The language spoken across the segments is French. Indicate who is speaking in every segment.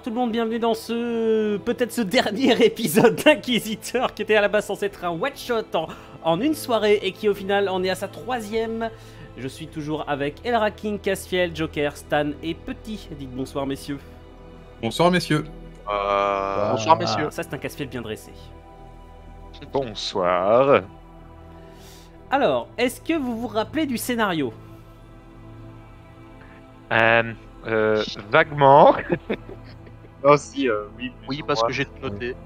Speaker 1: Tout le monde, bienvenue dans peut-être ce dernier épisode d'Inquisiteur qui était à la base censé être un one shot en une soirée et qui au final en est à sa troisième. Je suis toujours avec Elraking, Cassiel, Joker, Stan et Petit. Dites bonsoir messieurs.
Speaker 2: Bonsoir messieurs.
Speaker 3: Bonsoir messieurs.
Speaker 1: Ça c'est un Cassiel bien dressé.
Speaker 3: Bonsoir.
Speaker 1: Alors, est-ce que vous vous rappelez du scénario?
Speaker 3: Vaguement.
Speaker 4: Oh si, oui.
Speaker 3: Oui, parce que j'ai tout noté.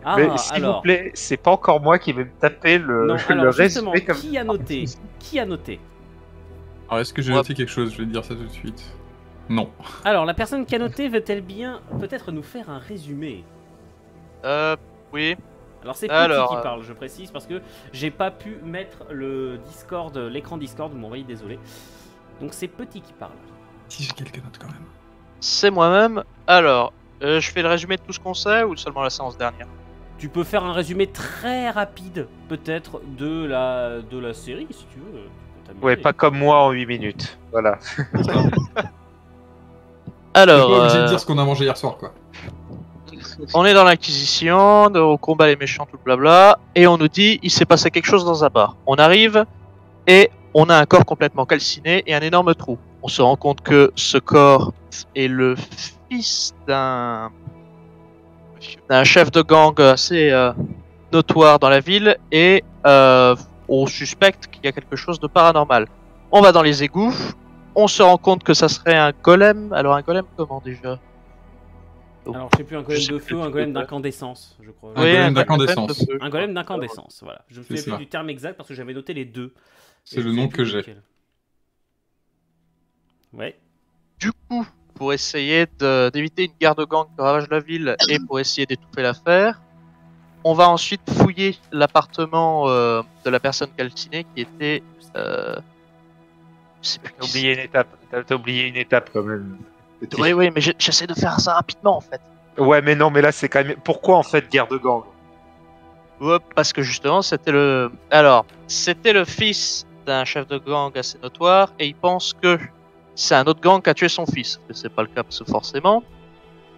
Speaker 1: Ah,
Speaker 3: Mais s'il vous plaît, c'est pas encore moi qui vais me taper le,
Speaker 1: non,
Speaker 3: le
Speaker 1: alors justement,
Speaker 3: résumé comme
Speaker 1: qui a noté? Qui a noté?
Speaker 2: Alors est-ce que j'ai noté quelque chose? Je vais te dire ça tout de suite. Non.
Speaker 1: Alors, la personne qui a noté veut-elle bien peut-être nous faire un résumé?
Speaker 3: Oui.
Speaker 1: Alors c'est Petit qui parle, je précise, parce que j'ai pas pu mettre le Discord, l'écran Discord, vous m'envoyez, désolé. Donc c'est Petit qui parle.
Speaker 2: Si j'ai quelques notes quand même.
Speaker 5: C'est moi-même. Alors, je fais le résumé de tout ce qu'on sait ou seulement la séance dernière?
Speaker 1: Tu peux faire un résumé très rapide, peut-être, de la série, si tu veux. Tu peux
Speaker 3: Ouais, pas comme moi en 8 minutes. Voilà.
Speaker 5: Alors,
Speaker 2: T'es pas obligé de dire ce qu'on a mangé hier soir, quoi.
Speaker 5: on est dans l'Inquisition, on combat les méchants, tout le blabla, et on nous dit il s'est passé quelque chose dans un bar. On arrive et on a un corps complètement calciné et un énorme trou. On se rend compte que ce corps est le fils d'un chef de gang assez notoire dans la ville et on suspecte qu'il y a quelque chose de paranormal. On va dans les égouts, on se rend compte que ça serait un golem. Alors un golem comment déjà?
Speaker 1: Alors je sais plus, un golem de feu, un golem d'incandescence, je crois.
Speaker 2: Un golem d'incandescence.
Speaker 1: Un golem d'incandescence, voilà. Je me souviens plus du terme exact parce que j'avais noté les deux.
Speaker 2: C'est le nom que j'ai.
Speaker 1: Ouais.
Speaker 5: Du coup, pour essayer d'éviter une guerre de gang qui ravage la ville et pour essayer d'étouffer l'affaire, on va ensuite fouiller l'appartement de la personne calcinée qui était... je sais plus qui
Speaker 3: Oublié une étape. T'as oublié une étape quand même.
Speaker 5: c'est. Oui, mais j'essaie de faire ça rapidement en fait.
Speaker 3: Ouais, mais non, mais là c'est quand même. Pourquoi en fait guerre de gang?
Speaker 5: Ouais, parce que justement, c'était le... Alors, c'était le fils d'un chef de gang assez notoire et il pense que c'est un autre gang qui a tué son fils. Mais c'est pas le cas forcément.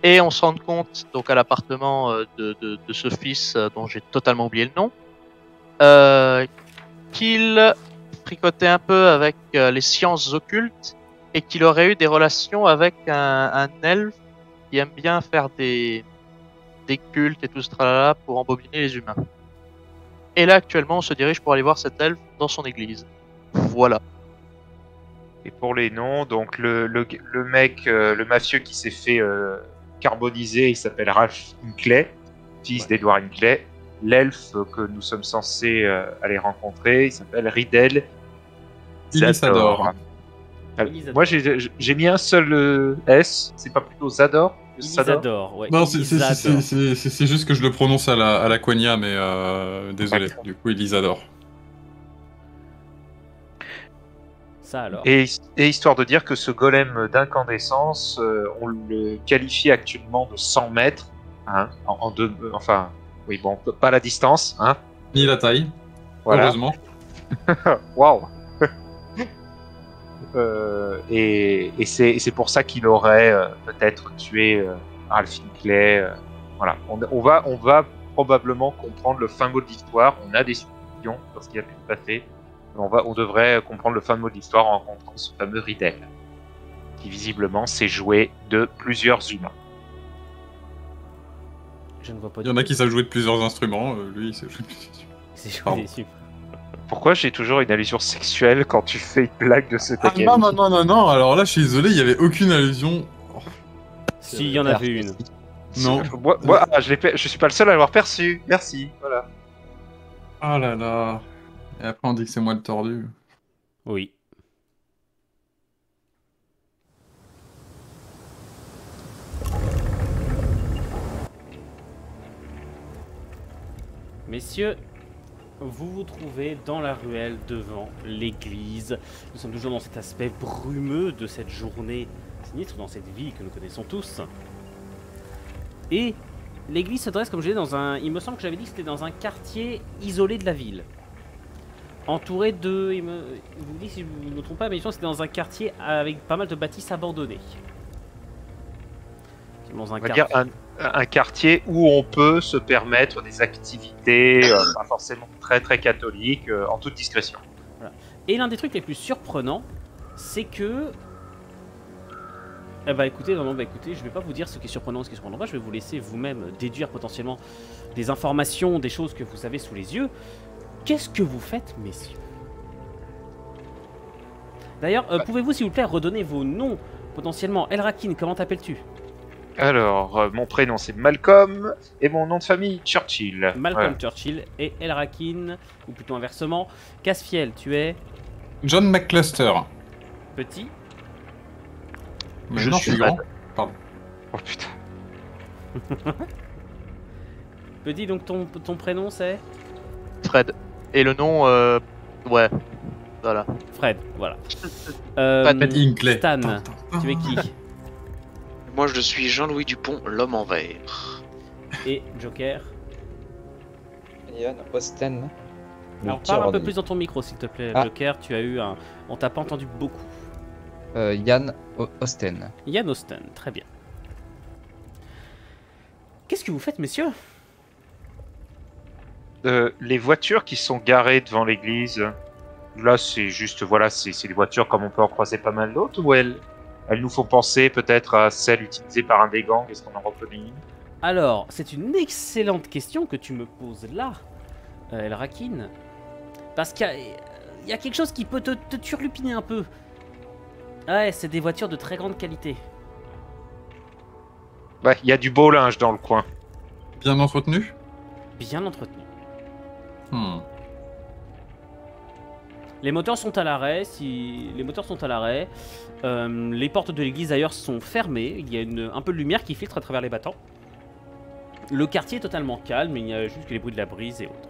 Speaker 5: Et on se rend compte, donc à l'appartement de ce fils dont j'ai totalement oublié le nom, qu'il fricotait un peu avec les sciences occultes et qu'il aurait eu des relations avec un elfe qui aime bien faire des cultes et tout ce tralala pour embobiner les humains. Et là actuellement on se dirige pour aller voir cet elfe dans son église. Voilà.
Speaker 3: Et pour les noms, donc le mec, le mafieux qui s'est fait carboniser, il s'appelle Ralph Hinckley, fils d'Edward Hinckley. L'elfe que nous sommes censés aller rencontrer, il s'appelle Riddle
Speaker 2: Ilisador.
Speaker 3: Moi j'ai mis un seul S, c'est pas plutôt Zador?
Speaker 1: Ilisador, ouais.
Speaker 2: Non,
Speaker 1: Ilisador.
Speaker 2: c'est juste que je le prononce à la Quenya, mais désolé. Du coup, Ilisador.
Speaker 1: Ça alors.
Speaker 3: Et histoire de dire que ce golem d'incandescence, on le qualifie actuellement de 100 mètres, hein, en deux, enfin, oui bon, pas la distance, hein.
Speaker 2: Ni la taille,
Speaker 3: Voilà.
Speaker 2: heureusement.
Speaker 3: Waouh. Et c'est pour ça qu'il aurait peut-être tué Ralph Hinckley. Voilà, on va probablement comprendre le fin mot de l'histoire. On a des suspicions sur ce qui a pu se passer. On devrait comprendre le fin mot de l'histoire en rencontrant ce fameux Riddle, qui visiblement s'est joué de plusieurs humains.
Speaker 1: Je ne vois pas.
Speaker 2: Il y en a qui savent jouer de plusieurs instruments, lui il sait jouer de plusieurs instruments.
Speaker 1: C'est chaud
Speaker 2: Pardon.
Speaker 1: déçu.
Speaker 3: Pourquoi j'ai toujours une allusion sexuelle quand tu fais une blague de ce
Speaker 2: Ah
Speaker 3: taquet?
Speaker 2: non, alors là je suis désolé, il y avait aucune allusion. Oh.
Speaker 1: Si, il y en avait une.
Speaker 2: Non.
Speaker 3: Moi, je suis pas le seul à l'avoir perçu. Merci. Voilà.
Speaker 2: Oh là là. Et après on dit que c'est moi le tordu.
Speaker 1: Oui. Messieurs, vous vous trouvez dans la ruelle devant l'église. Nous sommes toujours dans cet aspect brumeux de cette journée sinistre, dans cette ville que nous connaissons tous. Et l'église se dresse, comme je l'ai dans un... Il me semble que j'avais dit que c'était dans un quartier isolé de la ville. Entouré de... Vous me dites si je ne me trompe pas, mais il me semble que c'était dans un quartier avec pas mal de bâtisses abandonnées. Dans un
Speaker 3: On va dire un quartier où on peut se permettre des activités pas forcément très très catholiques, en toute discrétion.
Speaker 1: Et l'un des trucs les plus surprenants, c'est que... Eh bah écoutez, écoutez, je vais pas vous dire ce qui est surprenant ou ce qui est surprenant pas, je vais vous laisser vous-même déduire potentiellement des informations, des choses que vous avez sous les yeux. Qu'est-ce que vous faites, messieurs? D'ailleurs, pouvez-vous s'il vous plaît redonner vos noms potentiellement? Elrakin, comment t'appelles-tu?
Speaker 3: Alors, mon prénom c'est Malcolm et mon nom de famille Churchill.
Speaker 1: Malcolm
Speaker 3: Ouais.
Speaker 1: Churchill et Elrakin, ou plutôt inversement. Casfiel, tu es
Speaker 2: John McCluster.
Speaker 1: petit.
Speaker 2: Mais
Speaker 3: Je
Speaker 2: non,
Speaker 3: suis
Speaker 2: je suis grand.
Speaker 3: Fred.
Speaker 2: Pardon.
Speaker 3: Oh putain.
Speaker 1: Petit, donc ton prénom c'est
Speaker 5: Fred. Et le nom, ouais, voilà.
Speaker 1: Fred, voilà.
Speaker 2: Fred Hinkley.
Speaker 1: Stan, tu es qui?
Speaker 6: Moi, je suis Jean-Louis Dupont, l'homme en verre.
Speaker 1: Et Joker.
Speaker 7: Yann Osten.
Speaker 1: Alors parle un peu plus dans ton micro s'il te plaît,
Speaker 7: Ah.
Speaker 1: Joker, tu as eu un... On t'a pas entendu beaucoup.
Speaker 7: Yann Osten.
Speaker 1: Yann Osten, très bien. Qu'est-ce que vous faites, messieurs?
Speaker 3: Les voitures qui sont garées devant l'église, là c'est juste, voilà, c'est des voitures comme on peut en croiser pas mal d'autres, ou elles nous font penser peut-être à celles utilisées par un des gangs, est-ce qu'on en reconnaît une?
Speaker 1: Alors, c'est une excellente question que tu me poses là, Elrakin. Parce qu'il y a quelque chose qui peut te turlupiner un peu. Ouais, c'est des voitures de très grande qualité.
Speaker 3: Ouais, il y a du beau linge dans le coin.
Speaker 2: Bien entretenu.
Speaker 1: Bien entretenues. Les moteurs sont à l'arrêt. Les moteurs sont à l'arrêt. Les portes de l'église d'ailleurs sont fermées. Il y a un peu de lumière qui filtre à travers les battants. Le quartier est totalement calme. Il y a juste que les bruits de la brise et autres.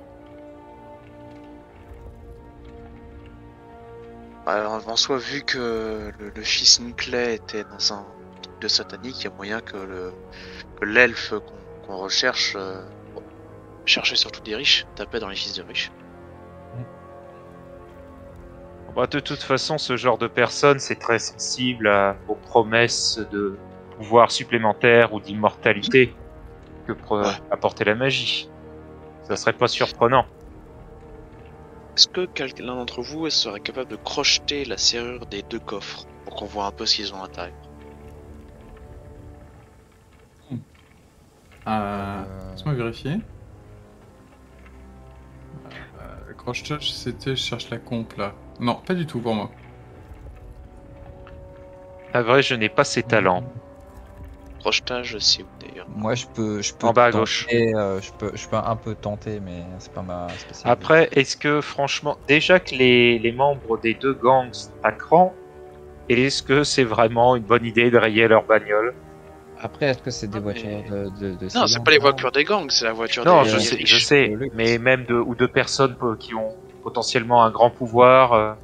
Speaker 6: Alors, en soi, vu que le fils Hinkley était dans un truc de satanique, il y a moyen que l'elfe qu'on recherche cherchait surtout des riches, tapait dans les fils de riches.
Speaker 3: Bah, de toute façon, ce genre de personne, c'est très sensible aux promesses de pouvoir supplémentaire ou d'immortalité que peut apporter la magie. Ça serait pas surprenant.
Speaker 6: Est-ce que l'un d'entre vous serait capable de crocheter la serrure des deux coffres pour qu'on voit un peu ce qu'ils ont à l'intérieur?
Speaker 2: Laisse-moi vérifier. Crochetage, c'était je cherche la comp là. Non, pas du tout pour moi.
Speaker 3: À vrai, je n'ai pas ces talents.
Speaker 6: Crochetage, c'est où d'ailleurs?
Speaker 7: Moi, je peux
Speaker 3: En bas à
Speaker 7: tenter,
Speaker 3: gauche.
Speaker 7: je peux un peu tenter, mais c'est pas ma spécialité.
Speaker 3: Après, est-ce que franchement, déjà que les membres des deux gangs sont à cran, est-ce que c'est vraiment une bonne idée de rayer leur bagnole?
Speaker 7: Après, est-ce que c'est des
Speaker 6: Ah,
Speaker 7: voitures de
Speaker 6: Non, c'est pas les voitures des gangs, c'est la voiture
Speaker 3: Non,
Speaker 6: des
Speaker 3: je
Speaker 6: riches.
Speaker 3: sais,
Speaker 7: le luxe.
Speaker 3: mais même de personnes qui ont potentiellement un grand pouvoir.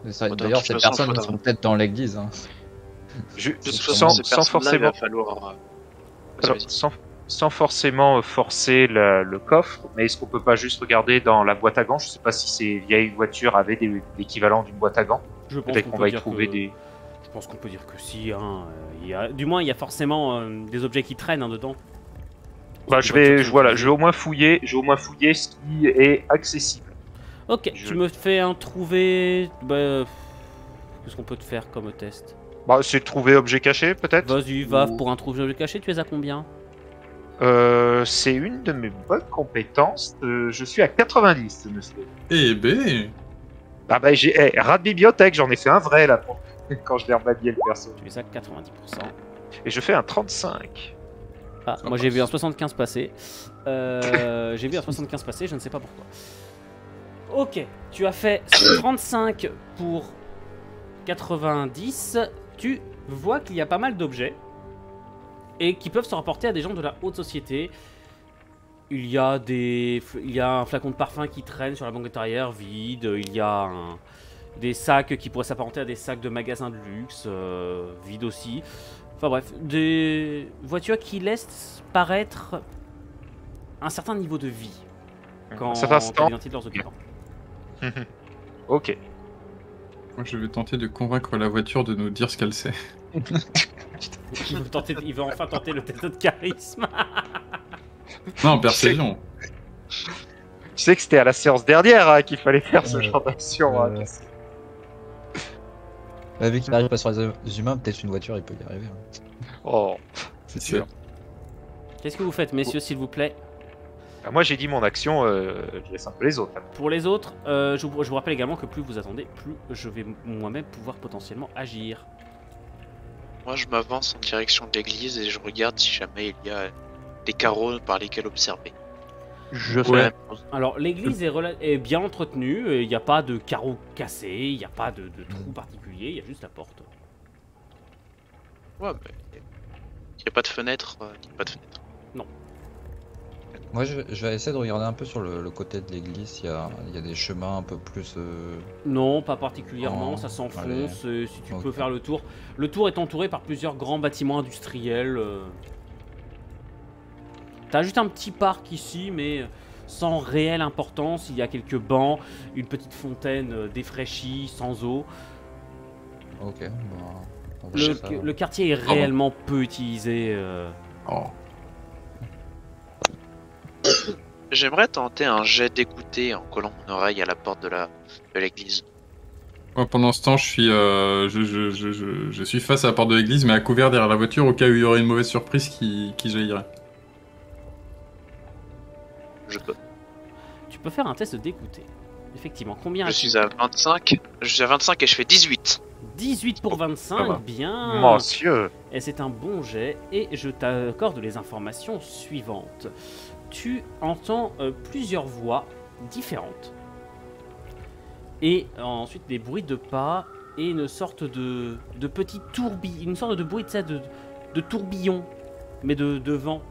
Speaker 7: Ça,
Speaker 6: De
Speaker 7: d'ailleurs,
Speaker 6: toute
Speaker 7: ces
Speaker 6: façon,
Speaker 7: personnes
Speaker 6: faudra-
Speaker 7: sont peut-être dans l'église. Hein.
Speaker 3: Je-
Speaker 6: De toute
Speaker 7: sans-
Speaker 6: façon, ces
Speaker 3: sans
Speaker 6: personnes-là, il
Speaker 3: forcément,
Speaker 6: va falloir...
Speaker 3: alors, sans forcément forcer le coffre, mais est-ce qu'on peut pas juste regarder dans la boîte à gants? Je sais pas si ces vieilles voitures avaient l'équivalent d'une boîte à gants.
Speaker 1: Je pense
Speaker 3: Peut-être qu'on
Speaker 1: peut
Speaker 3: va y
Speaker 1: dire
Speaker 3: trouver
Speaker 1: que-
Speaker 3: des.
Speaker 1: Je pense qu'on peut dire que si. Hein, du moins, il y a forcément des objets qui traînent dedans.
Speaker 3: Bah, je vais au moins fouiller ce qui est accessible.
Speaker 1: Ok,
Speaker 3: Je-
Speaker 1: tu me fais un trouver. Bah, qu'est-ce qu'on peut te faire comme test?
Speaker 3: Bah, c'est de trouver objet caché, peut-être.
Speaker 1: Vas-y, va
Speaker 3: Ou-
Speaker 1: pour un trouver caché. Tu es à combien?
Speaker 3: C'est une de mes bonnes compétences. Je suis à 90, monsieur.
Speaker 2: Eh ben,
Speaker 3: Ah bah j'ai rat de bibliothèque, j'en ai fait un vrai là quand je l'ai remanié le perso.
Speaker 1: Tu es à 90%.
Speaker 3: Et je fais un 35.
Speaker 1: Ah, moi j'ai vu un 75 passer. J'ai vu un 75 passer, je ne sais pas pourquoi. Ok, tu as fait 35 pour 90. Tu vois qu'il y a pas mal d'objets et qui peuvent se rapporter à des gens de la haute société. Il y a un flacon de parfum qui traîne sur la banquette arrière vide. Il y a des sacs qui pourraient s'apparenter à des sacs de magasins de luxe vides aussi. Enfin bref, des voitures qui laissent paraître un certain niveau de vie quand
Speaker 3: Ça passe
Speaker 1: on
Speaker 3: temps.
Speaker 1: identifie leurs occupants.
Speaker 3: Ok.
Speaker 2: moi je vais tenter de convaincre la voiture de nous dire ce qu'elle sait.
Speaker 1: Il veut enfin tenter le test de charisme.
Speaker 2: Non, perception.
Speaker 3: Tu sais que c'était à la séance dernière hein, qu'il fallait faire ce genre d'action. Hein.
Speaker 7: Vu qu'il n'arrive pas sur les humains, peut-être une voiture, il peut y arriver. Hein.
Speaker 3: Oh, c'est sûr.
Speaker 1: Qu'est-ce que vous faites, messieurs, s'il vous plaît?
Speaker 3: Ah, moi j'ai dit mon action, je laisse un peu les autres.
Speaker 1: Pour les autres, je vous rappelle également que plus vous attendez, plus je vais moi-même pouvoir potentiellement agir.
Speaker 6: Moi, je m'avance en direction de l'église et je regarde si jamais il y a des carreaux par lesquels observer.
Speaker 5: Je fais
Speaker 2: Ouais.
Speaker 5: la même chose.
Speaker 1: Alors, l'église est bien entretenue, il n'y a pas de carreaux cassés, il n'y a pas de trous particuliers, il y a juste la porte.
Speaker 6: Ouais, mais il n'y a pas de fenêtre. Il y a pas de fenêtre.
Speaker 7: Moi, je vais essayer de regarder un peu sur le côté de l'église. Il y a des chemins un peu plus.
Speaker 1: Non, pas particulièrement,
Speaker 7: Non,
Speaker 1: ça s'enfonce,
Speaker 7: allez.
Speaker 1: si tu peux
Speaker 7: Ok.
Speaker 1: faire le tour. Le tour est entouré par plusieurs grands bâtiments industriels. T'as juste un petit parc ici, mais sans réelle importance. Il y a quelques bancs, une petite fontaine défraîchie, sans eau.
Speaker 7: Ok, bah. On va faire ça.
Speaker 1: Le quartier est réellement peu utilisé.
Speaker 2: Oh.
Speaker 6: J'aimerais tenter un jet d'écouter en collant mon oreille à la porte de l'église.
Speaker 2: Moi, pendant ce temps, je suis face à la porte de l'église, mais à couvert derrière la voiture au cas où il y aurait une mauvaise surprise qui jaillirait.
Speaker 6: Je peux.
Speaker 1: Tu peux faire un test d'écouter. Effectivement, combien
Speaker 6: Je
Speaker 1: as-tu?
Speaker 6: suis à 25. Je suis à 25 et je fais 18.
Speaker 1: 18 pour 25,
Speaker 3: ça va.
Speaker 1: bien.
Speaker 3: Monsieur.
Speaker 1: Et c'est un bon jet, et je t'accorde les informations suivantes. Tu entends plusieurs voix différentes. Et ensuite des bruits de pas, et une sorte de petit tourbillon, une sorte de bruit de tourbillon, mais de vent,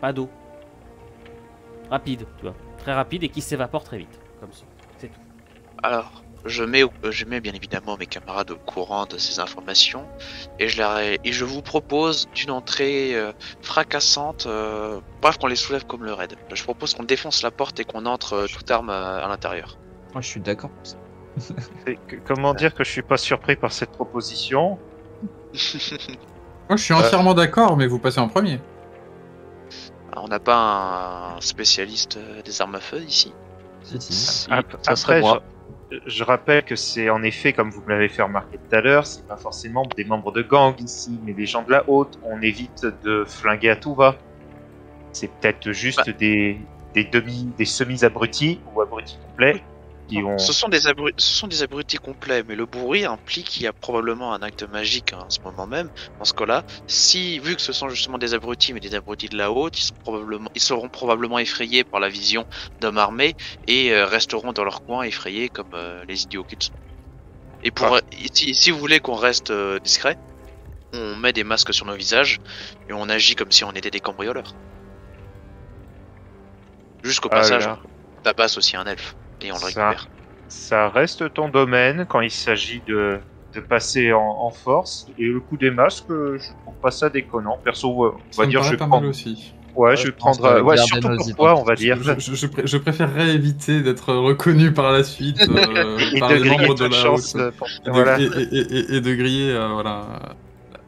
Speaker 1: pas d'eau. Rapide, tu vois, très rapide, et qui s'évapore très vite, comme ça, c'est tout.
Speaker 6: Alors, je mets bien évidemment mes camarades au courant de ces informations et je vous propose d'une entrée fracassante, bref qu'on les soulève comme le raid. Je propose qu'on défonce la porte et qu'on entre toute arme à l'intérieur.
Speaker 7: Moi, je suis d'accord.
Speaker 3: Comment dire que je suis pas surpris par cette proposition?
Speaker 2: Moi, je suis entièrement d'accord, mais vous passez en premier.
Speaker 6: On n'a pas un spécialiste des armes à feu ici.
Speaker 7: Si.
Speaker 5: Ça serait
Speaker 3: Après,
Speaker 5: moi.
Speaker 3: je rappelle que c'est en effet, comme vous me l'avez fait remarquer tout à l'heure, c'est pas forcément des membres de gang ici, mais des gens de la haute. On évite de flinguer à tout va. C'est peut-être juste des semi-abrutis ou abrutis complets qui ont.
Speaker 6: Ce sont des abrutis complets, mais le bruit implique qu'il y a probablement un acte magique en ce moment même. Dans ce cas-là, vu que ce sont justement des abrutis, mais des abrutis de la haute, ils seront probablement effrayés par la vision d'hommes armés et resteront dans leur coin effrayés comme les idiots qu'ils sont. Et si vous voulez qu'on reste discret, on met des masques sur nos visages et on agit comme si on était des cambrioleurs. Jusqu'au passage, on tabasse aussi un elfe et on le récupère.
Speaker 3: Ça reste ton domaine quand il s'agit de passer en force. Et le coup des masques, je trouve pas ça déconnant. Perso, on
Speaker 2: Ça
Speaker 3: va
Speaker 2: me
Speaker 3: dire,
Speaker 2: paraît
Speaker 3: je vais
Speaker 2: pas
Speaker 3: prendre.
Speaker 2: mal aussi.
Speaker 3: Ouais,
Speaker 7: Ouais,
Speaker 3: je vais
Speaker 7: je pense
Speaker 3: prendre.
Speaker 7: que
Speaker 3: Ouais,
Speaker 7: garder
Speaker 3: surtout
Speaker 7: nos
Speaker 3: pour toi, on va
Speaker 7: identités.
Speaker 3: dire.
Speaker 2: Je préférerais éviter d'être reconnu par la suite
Speaker 3: Et
Speaker 2: par
Speaker 3: de
Speaker 2: les
Speaker 3: griller
Speaker 2: membres de
Speaker 3: ta
Speaker 2: la
Speaker 3: chance.
Speaker 2: haute.
Speaker 3: Voilà.
Speaker 2: Et de griller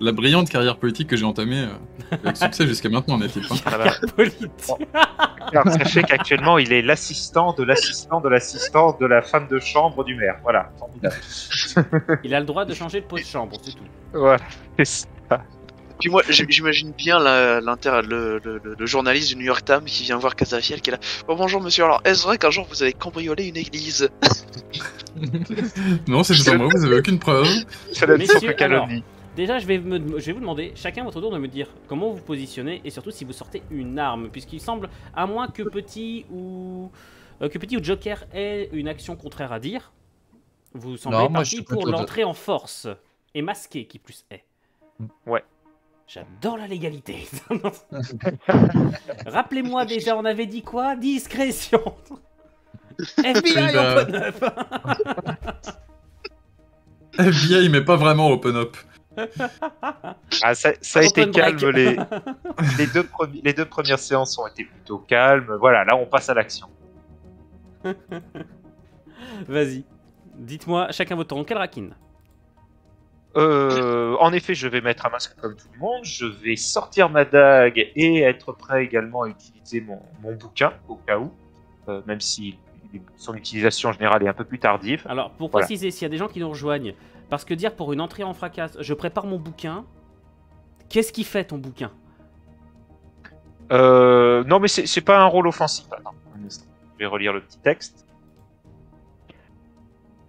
Speaker 2: la brillante carrière politique que j'ai entamée avec succès jusqu'à maintenant, n'est-il pas?
Speaker 3: Voilà.
Speaker 1: Politique.
Speaker 3: Alors, sachez qu'actuellement, il est l'assistant de l'assistant de l'assistant de la femme de chambre du maire. Voilà. Formidable.
Speaker 1: Il a le droit de changer de pot de chambre, c'est tout.
Speaker 3: Voilà. C'est ça.
Speaker 6: Puis moi, j'imagine bien le journaliste du New York Times qui vient voir Casafiel qui est là. Oh, bonjour monsieur, alors est-ce vrai qu'un jour vous allez cambrioler une église?
Speaker 2: Non, c'est pas moi, vous avez aucune preuve.
Speaker 3: Ça donne
Speaker 1: Messieurs,
Speaker 3: son calomnie.
Speaker 1: Déjà, je vais vous demander, chacun à votre tour, de me dire comment vous positionnez et surtout si vous sortez une arme, puisqu'il semble, à moins que Petit ou Joker ait une action contraire à dire, vous semblez
Speaker 7: Non, moi, je
Speaker 1: parti
Speaker 7: suis
Speaker 1: pour
Speaker 7: plutôt de-
Speaker 1: l'entrée en force et masqué qui plus est.
Speaker 3: Ouais.
Speaker 1: J'adore la légalité. Rappelez-moi déjà, on avait dit quoi? Discrétion. FBI
Speaker 2: bah-
Speaker 1: open up.
Speaker 2: FBI, mais pas vraiment open up.
Speaker 3: Ah, ça a été
Speaker 1: Open
Speaker 3: calme.
Speaker 1: break.
Speaker 3: Les deux premières séances ont été plutôt calmes. Voilà, là, on passe à l'action.
Speaker 1: Vas-y. Dites-moi, chacun votre tour. Quel Rakin?
Speaker 3: En effet, je vais mettre un masque comme tout le monde. Je vais sortir ma dague et être prêt également à utiliser mon bouquin au cas où, même si son utilisation en général est un peu plus tardive.
Speaker 1: Alors, pour
Speaker 3: Voilà.
Speaker 1: préciser, s'il y a des gens qui nous rejoignent, parce que dire pour une entrée en fracasse, je prépare mon bouquin, qu'est-ce qui fait ton bouquin?
Speaker 3: Non, mais c'est pas un rôle offensif. Attends, un instant. Je vais relire le petit texte.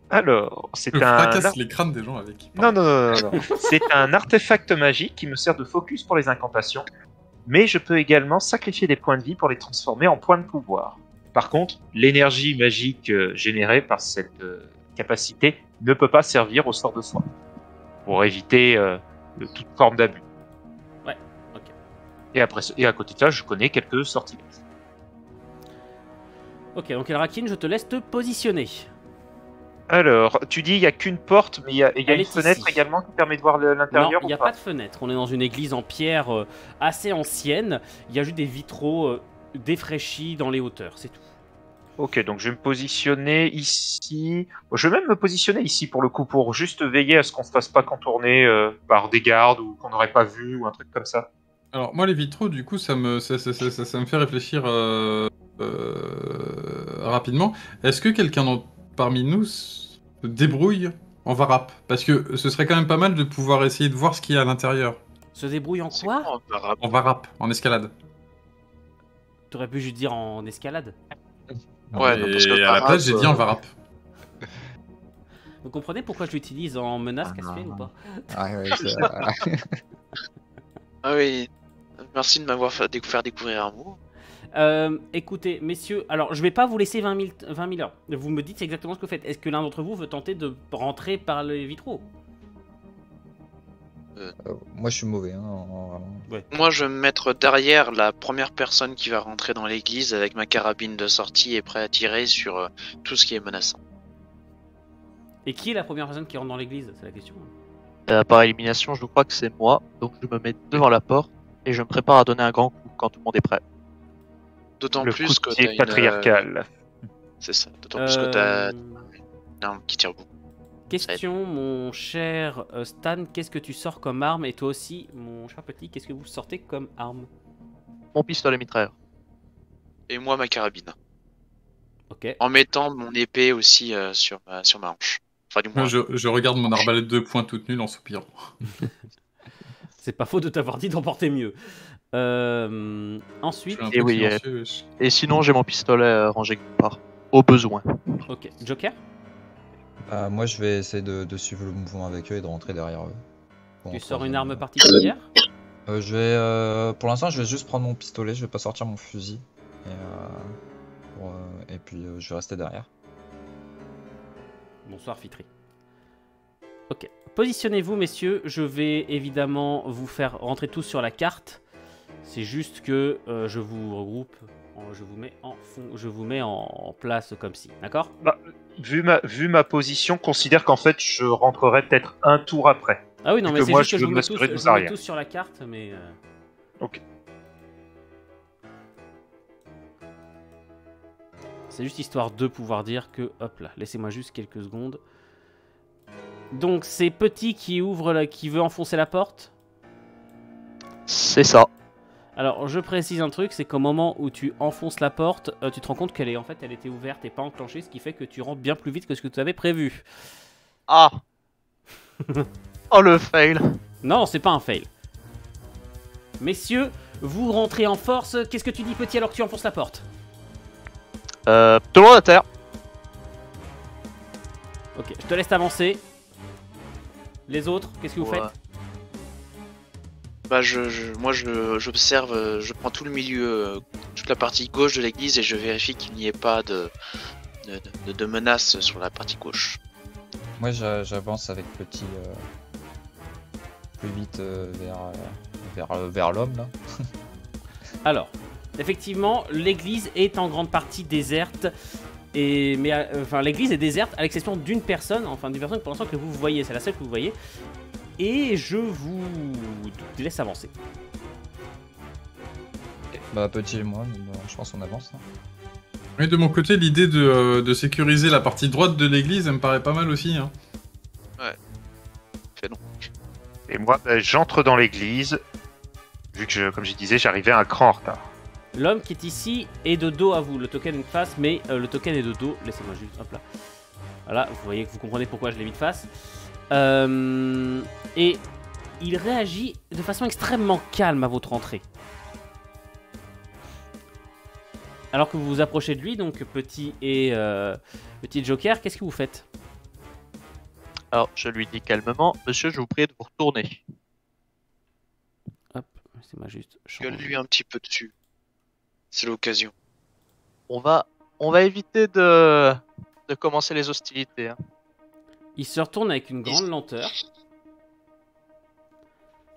Speaker 3: Alors, c'est
Speaker 2: Je
Speaker 3: un.
Speaker 2: fracasse les crânes des gens avec qui.
Speaker 3: Non, non. C'est un artefact magique qui me sert de focus pour les incantations, mais je peux également sacrifier des points de vie pour les transformer en points de pouvoir. Par contre, l'énergie magique générée par cette capacité ne peut pas servir au sort de soi, pour éviter toute forme d'abus.
Speaker 1: Ouais, ok.
Speaker 3: Et à côté de ça, je connais quelques sorties.
Speaker 1: Ok, donc Elrakin, je te laisse te positionner.
Speaker 3: Alors, tu dis il n'y a qu'une porte, mais il y a
Speaker 1: Elle
Speaker 3: une
Speaker 1: est
Speaker 3: fenêtre
Speaker 1: ici.
Speaker 3: également qui permet de voir
Speaker 1: Non,
Speaker 3: l'intérieur
Speaker 1: il n'y a
Speaker 3: ou
Speaker 1: pas de fenêtre. On est dans une église en pierre assez ancienne. Il y a juste des vitraux défraîchis dans les hauteurs, c'est tout.
Speaker 3: Ok, donc je vais me positionner ici. Bon, je vais même me positionner ici pour le coup, pour juste veiller à ce qu'on ne se fasse pas contourner par des gardes ou qu'on n'aurait pas vu ou un truc comme ça.
Speaker 2: Alors moi les vitraux du coup ça me fait réfléchir rapidement. Est-ce que quelqu'un parmi nous se débrouille en varap? Parce que ce serait quand même pas mal de pouvoir essayer de voir ce qu'il y a à l'intérieur.
Speaker 1: Se débrouille en
Speaker 6: C'est
Speaker 1: quoi?
Speaker 6: quoi un varap?
Speaker 2: En varap, en escalade.
Speaker 1: T'aurais pu juste dire en escalade.
Speaker 6: Ouais, non, parce que
Speaker 2: Et à la
Speaker 6: varap,
Speaker 2: place j'ai dit en varap.
Speaker 1: Vous comprenez pourquoi je l'utilise en menace,
Speaker 7: Ah,
Speaker 1: Caspian,
Speaker 7: non.
Speaker 1: ou pas?
Speaker 7: Ah ouais, c'est-
Speaker 6: Ah oui, merci de m'avoir fait découvrir un mot.
Speaker 1: Écoutez, messieurs, alors je vais pas vous laisser 20 000 heures. Vous me dites exactement ce que vous faites. Est-ce que l'un d'entre vous veut tenter de rentrer par les vitraux?
Speaker 7: Moi je suis mauvais, hein, vraiment.
Speaker 6: Moi, je vais me mettre derrière la première personne qui va rentrer dans l'église avec ma carabine de sortie et prêt à tirer sur tout ce qui est menaçant.
Speaker 1: Et qui est la première personne qui rentre dans l'église? C'est la question.
Speaker 5: Par élimination, je crois que c'est moi, donc je me mets devant la porte et je me prépare à donner un grand coup quand tout le monde est prêt.
Speaker 6: D'autant
Speaker 3: Le
Speaker 6: plus
Speaker 3: coup
Speaker 6: que
Speaker 3: de
Speaker 6: t'as
Speaker 3: pied
Speaker 6: une...
Speaker 3: patriarcal.
Speaker 6: C'est ça. D'autant plus que t'as
Speaker 1: Euh,
Speaker 6: une arme qui tire beaucoup.
Speaker 1: Question, mon cher Stan, qu'est-ce que tu sors comme arme? Et toi aussi, mon cher petit, qu'est-ce que vous sortez comme arme?
Speaker 5: Mon pistolet mitrailleur.
Speaker 6: Et moi, ma carabine.
Speaker 1: Ok.
Speaker 6: En mettant mon épée aussi sur ma hanche. Enfin, du moins.
Speaker 2: Moi je regarde mon arbalète de poing toute nulle en soupirant.
Speaker 1: C'est pas faux de t'avoir dit d'en porter mieux. Ensuite,
Speaker 2: Je suis un
Speaker 5: Et
Speaker 2: peu
Speaker 5: oui,
Speaker 2: silencieux, wesh.
Speaker 5: Et sinon, j'ai mon pistolet rangé quelque part. Au besoin.
Speaker 1: ok. Joker?
Speaker 7: Moi je vais essayer de suivre le mouvement avec eux et de rentrer derrière eux. Pour
Speaker 1: Tu
Speaker 7: entrer
Speaker 1: sors
Speaker 7: dans
Speaker 1: une
Speaker 7: un-
Speaker 1: arme particulière?
Speaker 7: Je vais, pour l'instant, je vais juste prendre mon pistolet, je vais pas sortir mon fusil. Et puis je vais rester derrière.
Speaker 1: Bonsoir Fitri. Ok. Positionnez-vous, messieurs. Je vais évidemment vous faire rentrer tous sur la carte. C'est juste que je vous regroupe. Je vous mets en place comme ci. D'accord?
Speaker 3: Vu ma position, considère qu'en fait, je rentrerai peut-être un tour après.
Speaker 1: Ah oui, non,
Speaker 3: Vu
Speaker 1: mais
Speaker 3: que
Speaker 1: c'est
Speaker 3: moi,
Speaker 1: juste que
Speaker 3: je
Speaker 1: je
Speaker 3: veux
Speaker 1: vous mets tous,
Speaker 3: m'assurer de
Speaker 1: je
Speaker 3: nos
Speaker 1: vous mets
Speaker 3: arrières.
Speaker 1: tous sur la carte, mais...
Speaker 3: Ok.
Speaker 1: C'est juste histoire de pouvoir dire que... Hop là, laissez-moi juste quelques secondes. Donc, c'est Petit qui ouvre, qui veut enfoncer la porte.
Speaker 5: C'est ça.
Speaker 1: Alors, je précise un truc, c'est qu'au moment où tu enfonces la porte, tu te rends compte qu'elle elle était ouverte et pas enclenchée, ce qui fait que tu rentres bien plus vite que ce que tu avais prévu.
Speaker 5: Ah. Oh le fail.
Speaker 1: Non, c'est pas un fail. Messieurs, vous rentrez en force. Qu'est-ce que tu dis, Petit, alors que tu enfonces la porte?
Speaker 5: Tout le monde à terre.
Speaker 1: Ok, je te laisse avancer. Les autres, qu'est-ce que vous
Speaker 5: Ouais.
Speaker 1: faites?
Speaker 6: Bah, moi, j'observe, je prends tout le milieu, toute la partie gauche de l'église et je vérifie qu'il n'y ait pas de menace sur la partie gauche.
Speaker 7: Moi j'avance avec Petit plus vite vers l'homme là.
Speaker 1: Alors, effectivement, l'église est en grande partie déserte. Enfin, l'église est déserte à l'exception d'une personne, enfin d'une personne pour l'instant que vous voyez, c'est la seule que vous voyez. Et je vous laisse avancer.
Speaker 7: Bah Petit et moi, je pense qu'on avance. Hein.
Speaker 2: Oui, de mon côté, l'idée de sécuriser la partie droite de l'église, elle me paraît pas mal aussi. Hein.
Speaker 3: Et moi, j'entre dans l'église, vu que, comme je disais, j'arrivais un cran en retard.
Speaker 1: L'homme qui est ici est de dos à vous. Le token est de face, mais le token est de dos. Laissez-moi juste, hop là. Voilà, vous voyez que vous comprenez pourquoi je l'ai mis de face. Et il réagit de façon extrêmement calme à votre entrée. Alors que vous vous approchez de lui, donc petit Joker, qu'est-ce que vous faites?
Speaker 5: Alors, je lui dis calmement, monsieur, je vous prie de vous retourner.
Speaker 1: Hop, laissez-moi juste changer.
Speaker 6: Gueule-lui un petit peu dessus. C'est l'occasion.
Speaker 5: On va éviter de commencer les hostilités. Hein.
Speaker 1: Il se retourne avec une grande lenteur.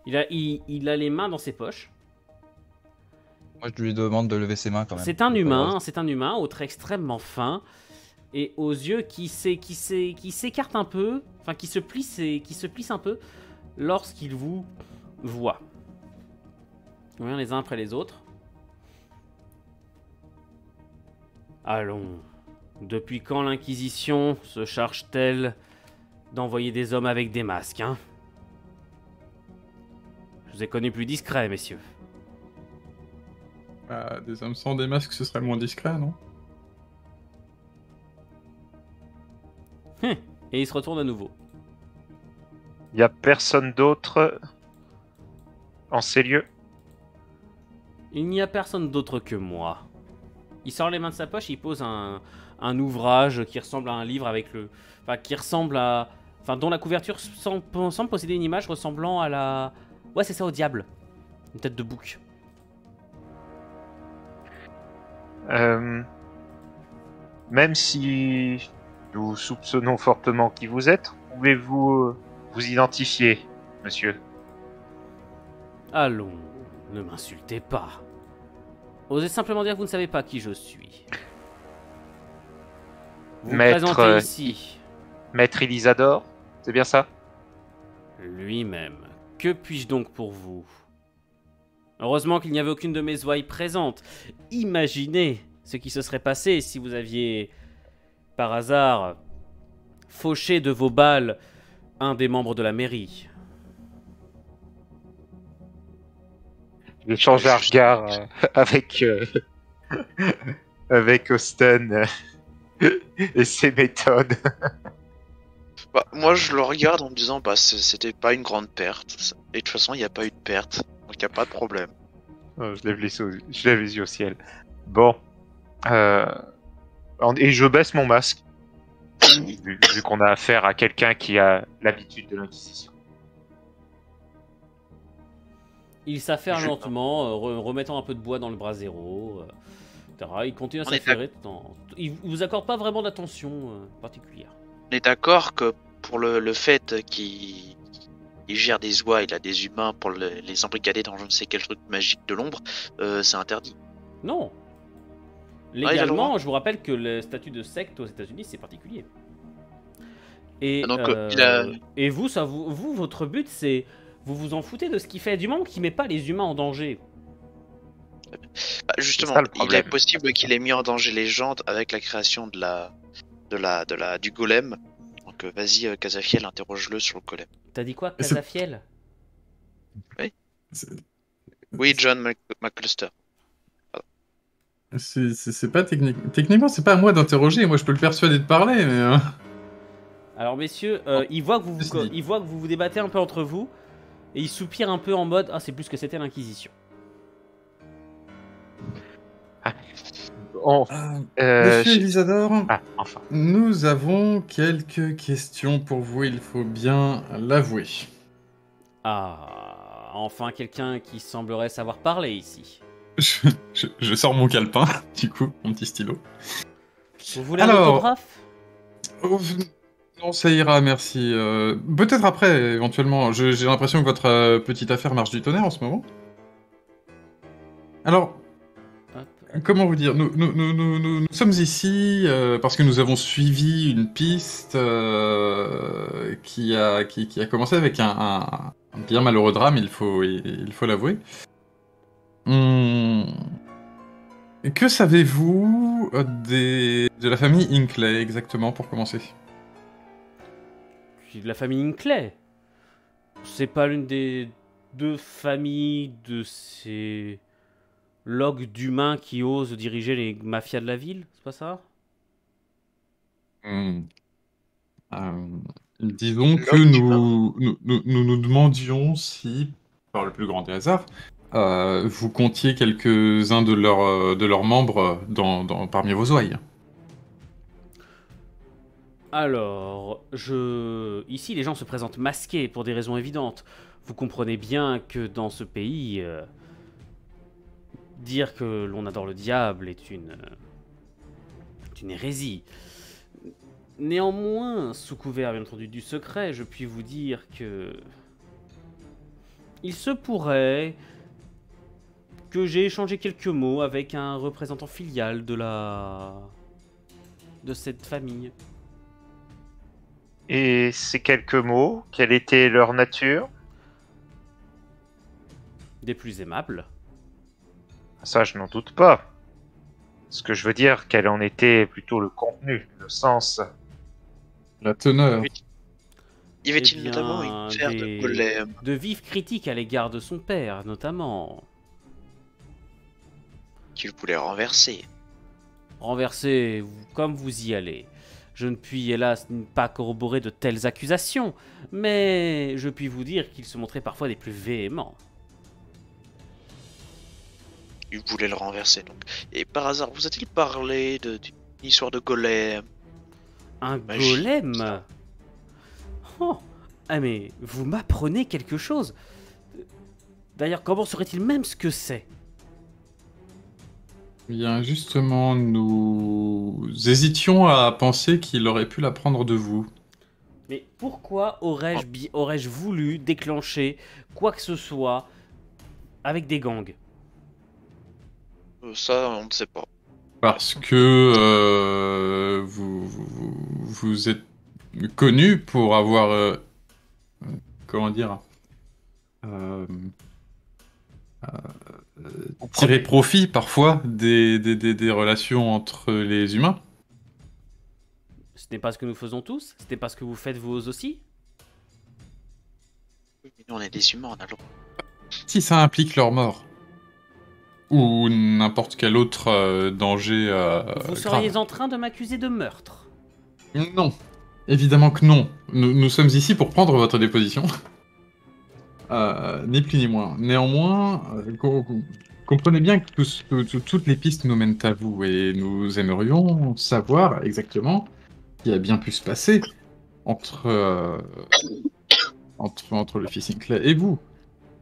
Speaker 1: Il a les mains dans ses poches.
Speaker 7: Moi, je lui demande de lever ses mains quand même.
Speaker 1: C'est un humain au trait extrêmement fin et aux yeux qui s'écartent un peu, enfin qui se plissent un peu lorsqu'il vous voit. On vient les uns après les autres. Allons, depuis quand l'Inquisition se charge-t-elle d'envoyer des hommes avec des masques, hein? Je vous ai connus plus discrets, messieurs.
Speaker 2: Bah, des hommes sans des masques, ce serait moins discret, non?
Speaker 1: Et il se retourne à nouveau.
Speaker 3: Il n'y a personne d'autre en ces lieux.
Speaker 1: Il n'y a personne d'autre que moi. Il sort les mains de sa poche, il pose un ouvrage qui ressemble à un livre avec le... Enfin, qui ressemble à... Enfin, dont la couverture semble posséder une image ressemblant à la... Ouais, c'est ça, au diable. Une tête de bouc.
Speaker 3: Même si nous soupçonnons fortement qui vous êtes, pouvez-vous vous identifier, monsieur?
Speaker 1: Allons, ne m'insultez pas. Osez simplement dire que vous ne savez pas qui je suis. Vous me présentez ici.
Speaker 3: Maître Elisador, c'est bien ça?
Speaker 1: Lui-même. Que puis-je donc pour vous? Heureusement qu'il n'y avait aucune de mes ouailles présentes. Imaginez ce qui se serait passé si vous aviez, par hasard, fauché de vos balles un des membres de la mairie.
Speaker 3: J'échange un regard avec Austin et ses méthodes.
Speaker 6: Bah, moi, je le regarde en me disant, bah, c'était pas une grande perte. Et de toute façon, il n'y a pas eu de perte. Donc, il n'y a pas de problème.
Speaker 3: Oh, je lève les yeux au ciel. Bon. Et je baisse mon masque. vu qu'on a affaire à quelqu'un qui a l'habitude de l'Inquisition.
Speaker 1: Il s'affaire lentement, remettant un peu de bois dans le brasero, etc. Il continue à s'affairer. Il vous accorde pas vraiment d'attention particulière.
Speaker 6: On est d'accord que pour le fait qu'il gère des oies, il a des humains pour les embrigader dans je ne sais quel truc magique de l'ombre, c'est interdit.
Speaker 1: Non. Légalement, je vous rappelle que le statut de secte aux États-Unis c'est particulier. Et, et vous, votre but c'est... Vous vous en foutez de ce qu'il fait, du moment qu'il met pas les humains en danger.
Speaker 6: Bah, justement, il est possible qu'il ait mis en danger les gens avec la création du golem. Donc vas-y, Casafiel, interroge-le sur le golem.
Speaker 1: T'as dit quoi, Casafiel?
Speaker 6: Oui. Oui, John McCluster.
Speaker 2: C'est pas techniquement, c'est pas à moi d'interroger. Moi, je peux le persuader de parler, mais.
Speaker 1: Alors, messieurs, il voit que vous vous débattez un peu entre vous. Et il soupire un peu en mode « Ah, c'est plus que c'était l'Inquisition. »
Speaker 2: Monsieur Elisador,
Speaker 3: enfin.
Speaker 2: Nous avons quelques questions pour vous, il faut bien l'avouer.
Speaker 1: Ah, enfin quelqu'un qui semblerait savoir parler ici.
Speaker 2: Je sors mon calepin, du coup, mon petit stylo.
Speaker 1: Vous voulez un autographe?
Speaker 2: Non, ça ira, merci. Peut-être après, éventuellement. J'ai l'impression que votre petite affaire marche du tonnerre en ce moment. Alors, comment vous dire, nous sommes ici parce que nous avons suivi une piste qui a commencé avec un bien malheureux drame, il faut l'avouer. Que savez-vous de la famille Hinckley, exactement, pour commencer?
Speaker 1: De la famille Hinckley. C'est pas l'une des deux familles de ces logs d'humains qui osent diriger les mafias de la ville? C'est pas ça?
Speaker 2: Hmm. Euh, disons que
Speaker 6: Log
Speaker 2: nous demandions si, par le plus grand des hasards, vous comptiez quelques-uns de leurs membres parmi vos ouailles.
Speaker 1: Alors, ici, les gens se présentent masqués pour des raisons évidentes. Vous comprenez bien que dans ce pays, dire que l'on adore le diable est une hérésie. Néanmoins, sous couvert bien entendu du secret, je puis vous dire que il se pourrait que j'ai échangé quelques mots avec un représentant filial de cette famille.
Speaker 3: Et ces quelques mots, quelle était leur nature?
Speaker 1: Des plus aimables.
Speaker 3: Ça, je n'en doute pas. Ce que je veux dire, quel en était plutôt le contenu, le sens.
Speaker 2: La teneur.
Speaker 6: Y avait-il
Speaker 1: Eh bien,
Speaker 6: notamment une paire de golems
Speaker 1: de vives critiques à l'égard de son père, notamment.
Speaker 6: qu'il voulait renverser?
Speaker 1: Renversé, comme vous y allez. Je ne puis hélas pas corroborer de telles accusations, mais je puis vous dire qu'il se montrait parfois des plus véhéments.
Speaker 6: Il voulait le renverser donc. Et par hasard, vous a-t-il parlé d'une histoire de golem?
Speaker 1: Un
Speaker 6: Magie,
Speaker 1: golem?
Speaker 6: ça.
Speaker 1: Oh, ah mais vous m'apprenez quelque chose. D'ailleurs, comment saurait-il même ce que c'est?
Speaker 2: Bien, justement, nous hésitions à penser qu'il aurait pu l'apprendre de vous.
Speaker 1: Mais pourquoi aurais-je voulu déclencher quoi que ce soit avec des gangs?
Speaker 6: Ça, on ne sait pas.
Speaker 2: Parce que vous êtes connu pour avoir, comment dire, tirer profit parfois des relations entre les humains.
Speaker 1: Ce n'est pas ce que nous faisons tous? Ce n'est pas ce que vous faites vous aussi?
Speaker 6: Nous, on est des humains, on a le droit.
Speaker 2: Si ça implique leur mort. Ou n'importe quel autre danger
Speaker 1: Vous seriez
Speaker 2: grave.
Speaker 1: en train de m'accuser de meurtre?
Speaker 2: Non, évidemment que non. Nous sommes ici pour prendre votre déposition. Ni plus ni moins. Néanmoins, comprenez bien que toutes les pistes nous mènent à vous et nous aimerions savoir exactement ce qui a bien pu se passer entre le fils Sinclair et vous.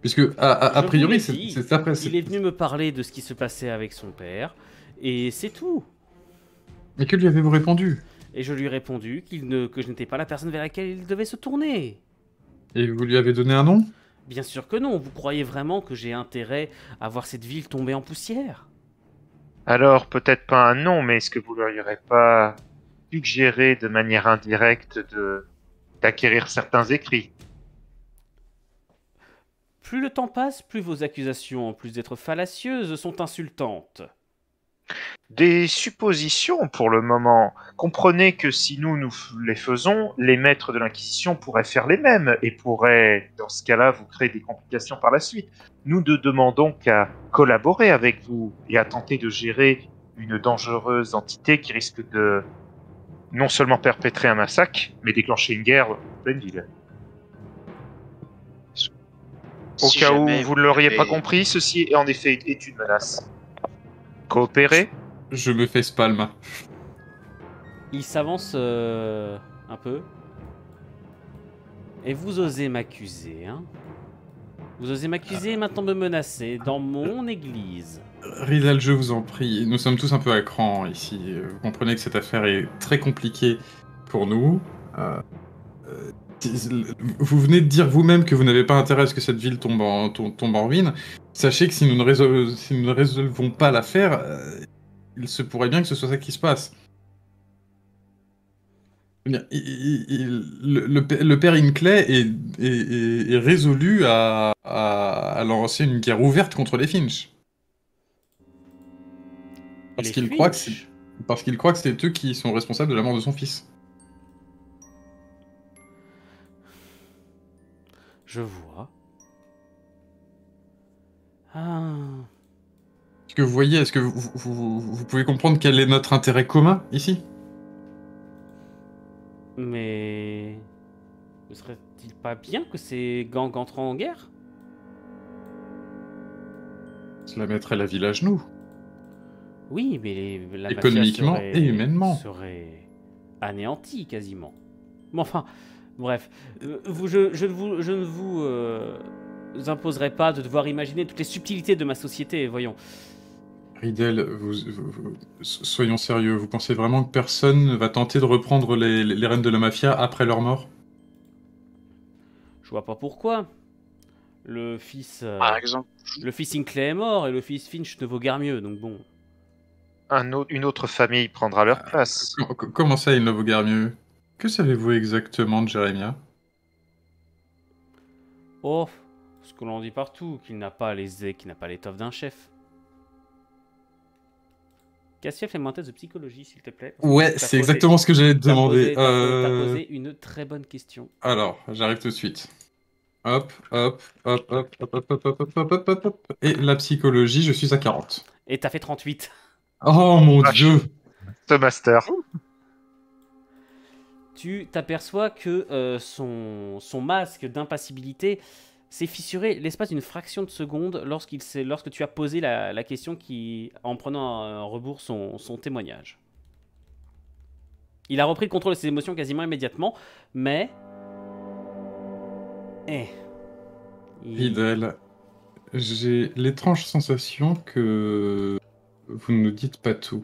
Speaker 2: Puisque, a
Speaker 1: Je
Speaker 2: priori,
Speaker 1: vous l'ai dit,
Speaker 2: c'est après.
Speaker 1: il est venu me parler de ce qui se passait avec son père, et c'est tout.
Speaker 2: Mais que lui avez-vous répondu?
Speaker 1: Et je lui ai répondu que je n'étais pas la personne vers laquelle il devait se tourner.
Speaker 2: Et vous lui avez donné un nom?
Speaker 1: Bien sûr que non, vous croyez vraiment que j'ai intérêt à voir cette ville tomber en poussière?
Speaker 3: Alors, peut-être pas un nom, mais est-ce que vous leur aurez pas suggéré de manière indirecte d'acquérir certains écrits?
Speaker 1: Plus le temps passe, plus vos accusations, en plus d'être fallacieuses, sont insultantes.
Speaker 3: Des suppositions pour le moment. Comprenez que si nous les faisons, les maîtres de l'Inquisition pourraient faire les mêmes et pourraient, dans ce cas-là, vous créer des complications par la suite. Nous ne demandons qu'à collaborer avec vous et à tenter de gérer une dangereuse entité qui risque de non seulement perpétrer un massacre, mais déclencher une guerre en pleine ville. Au
Speaker 6: Si
Speaker 3: cas où
Speaker 6: jamais
Speaker 3: vous ne l'auriez
Speaker 6: avez-
Speaker 3: pas compris, ceci en effet est une menace. Coopérer?
Speaker 2: Je me fais spalm.
Speaker 1: Il s'avance un peu. Et vous osez m'accuser, hein? Vous osez m'accuser et maintenant me menacer dans mon église.
Speaker 2: Rizal, je vous en prie, nous sommes tous un peu à cran ici. Vous comprenez que cette affaire est très compliquée pour nous. Vous venez de dire vous-même que vous n'avez pas intérêt à ce que cette ville tombe en ruine. Sachez que si nous ne résolvons pas l'affaire, il se pourrait bien que ce soit ça qui se passe. Eh bien, le père Hinckley est résolu à lancer une guerre ouverte contre les Finch. Parce
Speaker 1: Les
Speaker 2: qu'il croit que
Speaker 1: Finch.
Speaker 2: c'est eux qui sont responsables de la mort de son fils.
Speaker 1: Je vois. Ah.
Speaker 2: Est-ce que vous voyez, est-ce que vous pouvez comprendre quel est notre intérêt commun ici?
Speaker 1: Mais... ne serait-il pas bien que ces gangs entrent en guerre?
Speaker 2: Cela mettrait la ville à genoux.
Speaker 1: Oui, mais la mafia
Speaker 2: Économiquement
Speaker 1: serait...
Speaker 2: et humainement.
Speaker 1: serait anéantie quasiment. Mais enfin, bref, je ne vous imposerai pas de devoir imaginer toutes les subtilités de ma société, voyons.
Speaker 2: Riddle, soyons sérieux, vous pensez vraiment que personne ne va tenter de reprendre les rênes de la mafia après leur mort?
Speaker 1: Je vois pas pourquoi. Le fils Sinclair est mort et le fils Finch ne vaut guère mieux, donc bon.
Speaker 3: Une autre famille prendra leur place.
Speaker 2: Comment ça, il ne vaut guère mieux? Que savez-vous exactement de Jérémia?
Speaker 1: Oh, ce que l'on dit partout, qu'il n'a pas l'étoffe d'un chef. Cassiel, fais-moi un test de psychologie, s'il te plaît.
Speaker 2: Ouais, c'est exactement ce que j'allais te demander.
Speaker 1: T'as posé une très bonne question.
Speaker 2: Alors, j'arrive tout de suite. Hop, hop, hop, hop, hop, hop, hop, hop, hop, hop, hop, hop. Et la psychologie, je suis à 40.
Speaker 1: Et t'as fait 38.
Speaker 2: Oh mon dieu!
Speaker 3: Ce master.
Speaker 1: Tu t'aperçois que son masque d'impassibilité s'est fissuré l'espace d'une fraction de seconde lorsque tu as posé la question en prenant en rebours son témoignage. Il a repris le contrôle de ses émotions quasiment immédiatement, mais...
Speaker 2: Riddle, j'ai l'étrange sensation que vous ne nous dites pas tout.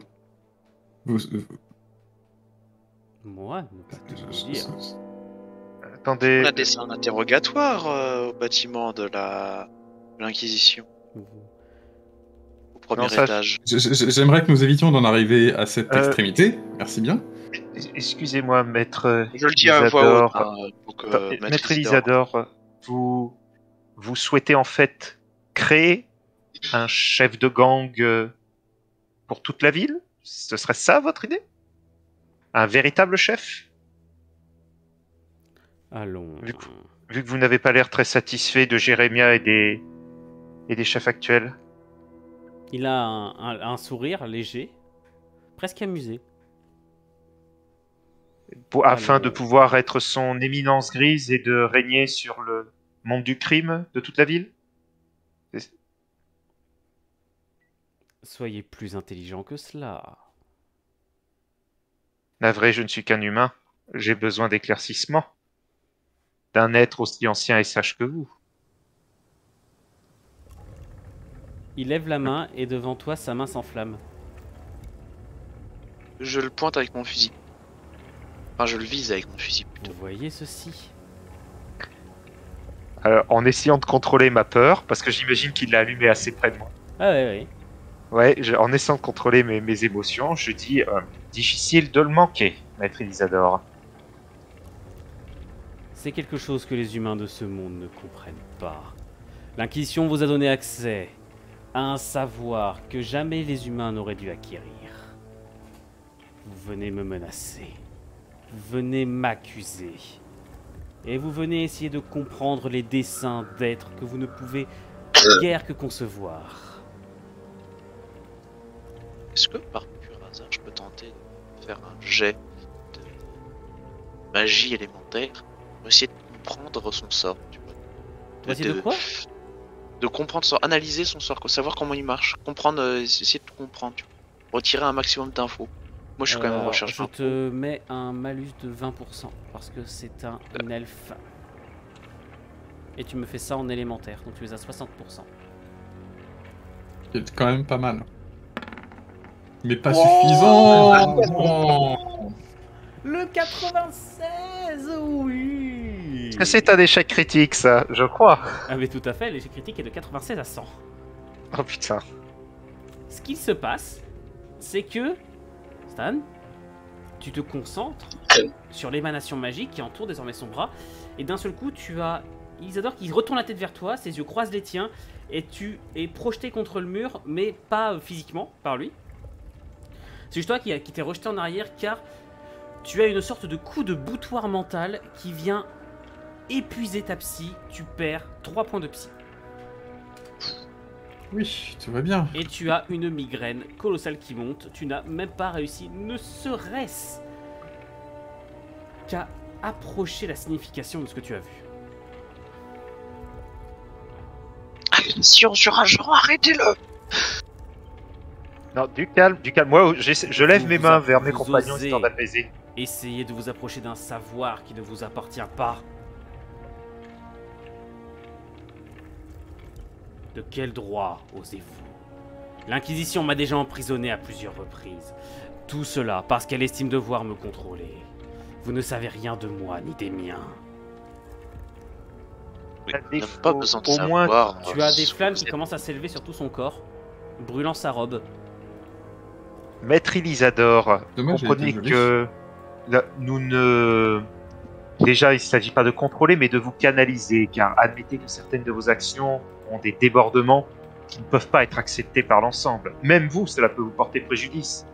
Speaker 1: Moi, ne pas te le dire.
Speaker 3: Attendez.
Speaker 6: On a des scènes d'interrogatoire au bâtiment de l'Inquisition, au premier étage.
Speaker 2: J'aimerais que nous évitions d'en arriver à cette extrémité. Merci bien.
Speaker 3: Excusez-moi, maître.
Speaker 6: Je le dis à voix haute.
Speaker 3: Maître Elisador, vous souhaitez en fait créer un chef de gang pour toute la ville? Ce serait ça votre idée? Un véritable chef?
Speaker 1: Allons.
Speaker 3: Vu que vous n'avez pas l'air très satisfait de Jérémia et des chefs actuels.
Speaker 1: Il a un sourire léger, presque amusé.
Speaker 3: Afin de pouvoir être son éminence grise et de régner sur le monde du crime de toute la ville?
Speaker 1: Soyez plus intelligent que cela.
Speaker 3: Navré, je ne suis qu'un humain. J'ai besoin d'éclaircissement. D'un être aussi ancien et sage que vous.
Speaker 1: Il lève la main et devant toi, sa main s'enflamme.
Speaker 6: Je le pointe avec mon fusil. Enfin, je le vise avec mon fusil plutôt.
Speaker 1: Vous voyez ceci?
Speaker 3: En essayant de contrôler ma peur, parce que j'imagine qu'il l'a allumé assez près de moi.
Speaker 1: Ah ouais.
Speaker 3: Ouais, en essayant de contrôler mes émotions, je dis difficile de le manquer, maître Elisador.
Speaker 1: C'est quelque chose que les humains de ce monde ne comprennent pas. L'Inquisition vous a donné accès à un savoir que jamais les humains n'auraient dû acquérir. Vous venez me menacer. Vous venez m'accuser. Et vous venez essayer de comprendre les desseins d'êtres que vous ne pouvez guère que concevoir.
Speaker 6: Est-ce que par pur hasard, je peux tenter de faire un jet de magie élémentaire pour essayer de comprendre son sort, tu vois.
Speaker 1: Essayer de quoi?
Speaker 6: De comprendre son sort, analyser son sort, savoir comment il marche, comprendre, essayer de tout comprendre, tu vois. Retirer un maximum d'infos. Moi je suis quand même en recherche.
Speaker 1: Je te mets un malus de 20% parce que c'est un elfe. Et tu me fais ça en élémentaire, donc tu es à 60%.
Speaker 2: C'est quand même pas mal. Mais pas suffisant. Oh,
Speaker 1: le 96, oui.
Speaker 3: Est-ce que c'est un échec critique, ça? Je crois.
Speaker 1: Ah mais tout à fait, l'échec critique est de 96 à 100.
Speaker 3: Oh putain.
Speaker 1: Ce qui se passe, c'est que, Stan, tu te concentres sur l'émanation magique qui entoure désormais son bras, et d'un seul coup, tu as Elisador qui retourne la tête vers toi, ses yeux croisent les tiens, et tu es projeté contre le mur, mais pas physiquement, par lui. C'est juste toi qui t'es rejeté en arrière, car tu as une sorte de coup de boutoir mental qui vient épuisé ta psy, tu perds 3 points de psy.
Speaker 2: Oui, tout va bien.
Speaker 1: Et tu as une migraine colossale qui monte. Tu n'as même pas réussi, ne serait-ce qu'à approcher la signification de ce que tu as vu.
Speaker 6: Allez, monsieur, arrêtez-le!
Speaker 3: Non, du calme, du calme. Moi, je lève
Speaker 1: Vous
Speaker 3: mes mains
Speaker 1: vous
Speaker 3: vers mes
Speaker 1: osez.
Speaker 3: compagnons histoire d'apaiser.
Speaker 1: Essayez de vous approcher d'un savoir qui ne vous appartient pas. De quel droit osez-vous? L'Inquisition m'a déjà emprisonné à plusieurs reprises. Tout cela parce qu'elle estime devoir me contrôler. Vous ne savez rien de moi ni des miens.
Speaker 6: Oui,
Speaker 3: À
Speaker 6: on n'a
Speaker 3: défaut,
Speaker 6: pas besoin de
Speaker 3: au moins,
Speaker 6: savoir.
Speaker 1: Tu as des
Speaker 6: ce que
Speaker 1: flammes
Speaker 6: vous
Speaker 1: qui
Speaker 6: êtes.
Speaker 1: commencent à s'élever sur tout son corps, brûlant sa robe.
Speaker 3: Maître Ilisador,
Speaker 2: Dommage,
Speaker 3: comprenez
Speaker 2: elle était
Speaker 3: que là, nous ne... Déjà, il ne s'agit pas de contrôler, mais de vous canaliser, car admettez que certaines de vos actions ont des débordements qui ne peuvent pas être acceptés par l'ensemble. Même vous, cela peut vous porter préjudice.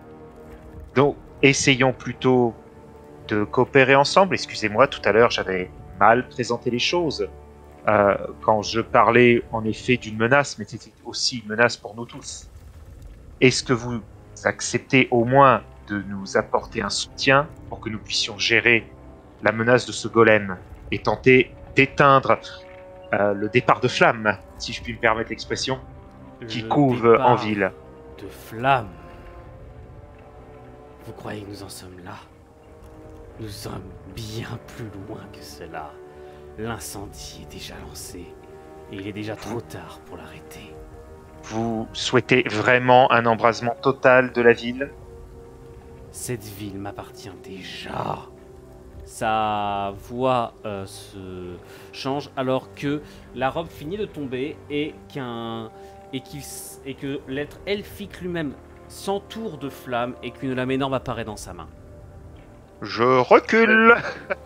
Speaker 3: Donc, essayons plutôt de coopérer ensemble. Excusez-moi, tout à l'heure, j'avais mal présenté les choses. Quand je parlais en effet d'une menace, mais c'était aussi une menace pour nous tous. Est-ce que vous acceptez au moins de nous apporter un soutien pour que nous puissions gérer la menace de ce golem et tenter d'éteindre le départ de flamme, si je puis me permettre l'expression, qui
Speaker 1: Le
Speaker 3: couve
Speaker 1: départ
Speaker 3: en ville.
Speaker 1: de flammes. Vous croyez que nous en sommes là? Nous sommes bien plus loin que cela. L'incendie est déjà lancé. Et il est déjà trop tard pour l'arrêter.
Speaker 3: Vous souhaitez vraiment un embrasement total de la ville?
Speaker 1: Cette ville m'appartient déjà. Sa voix se change alors que la robe finit de tomber et que l'être elfique lui-même s'entoure de flammes et qu'une lame énorme apparaît dans sa main.
Speaker 3: Je recule.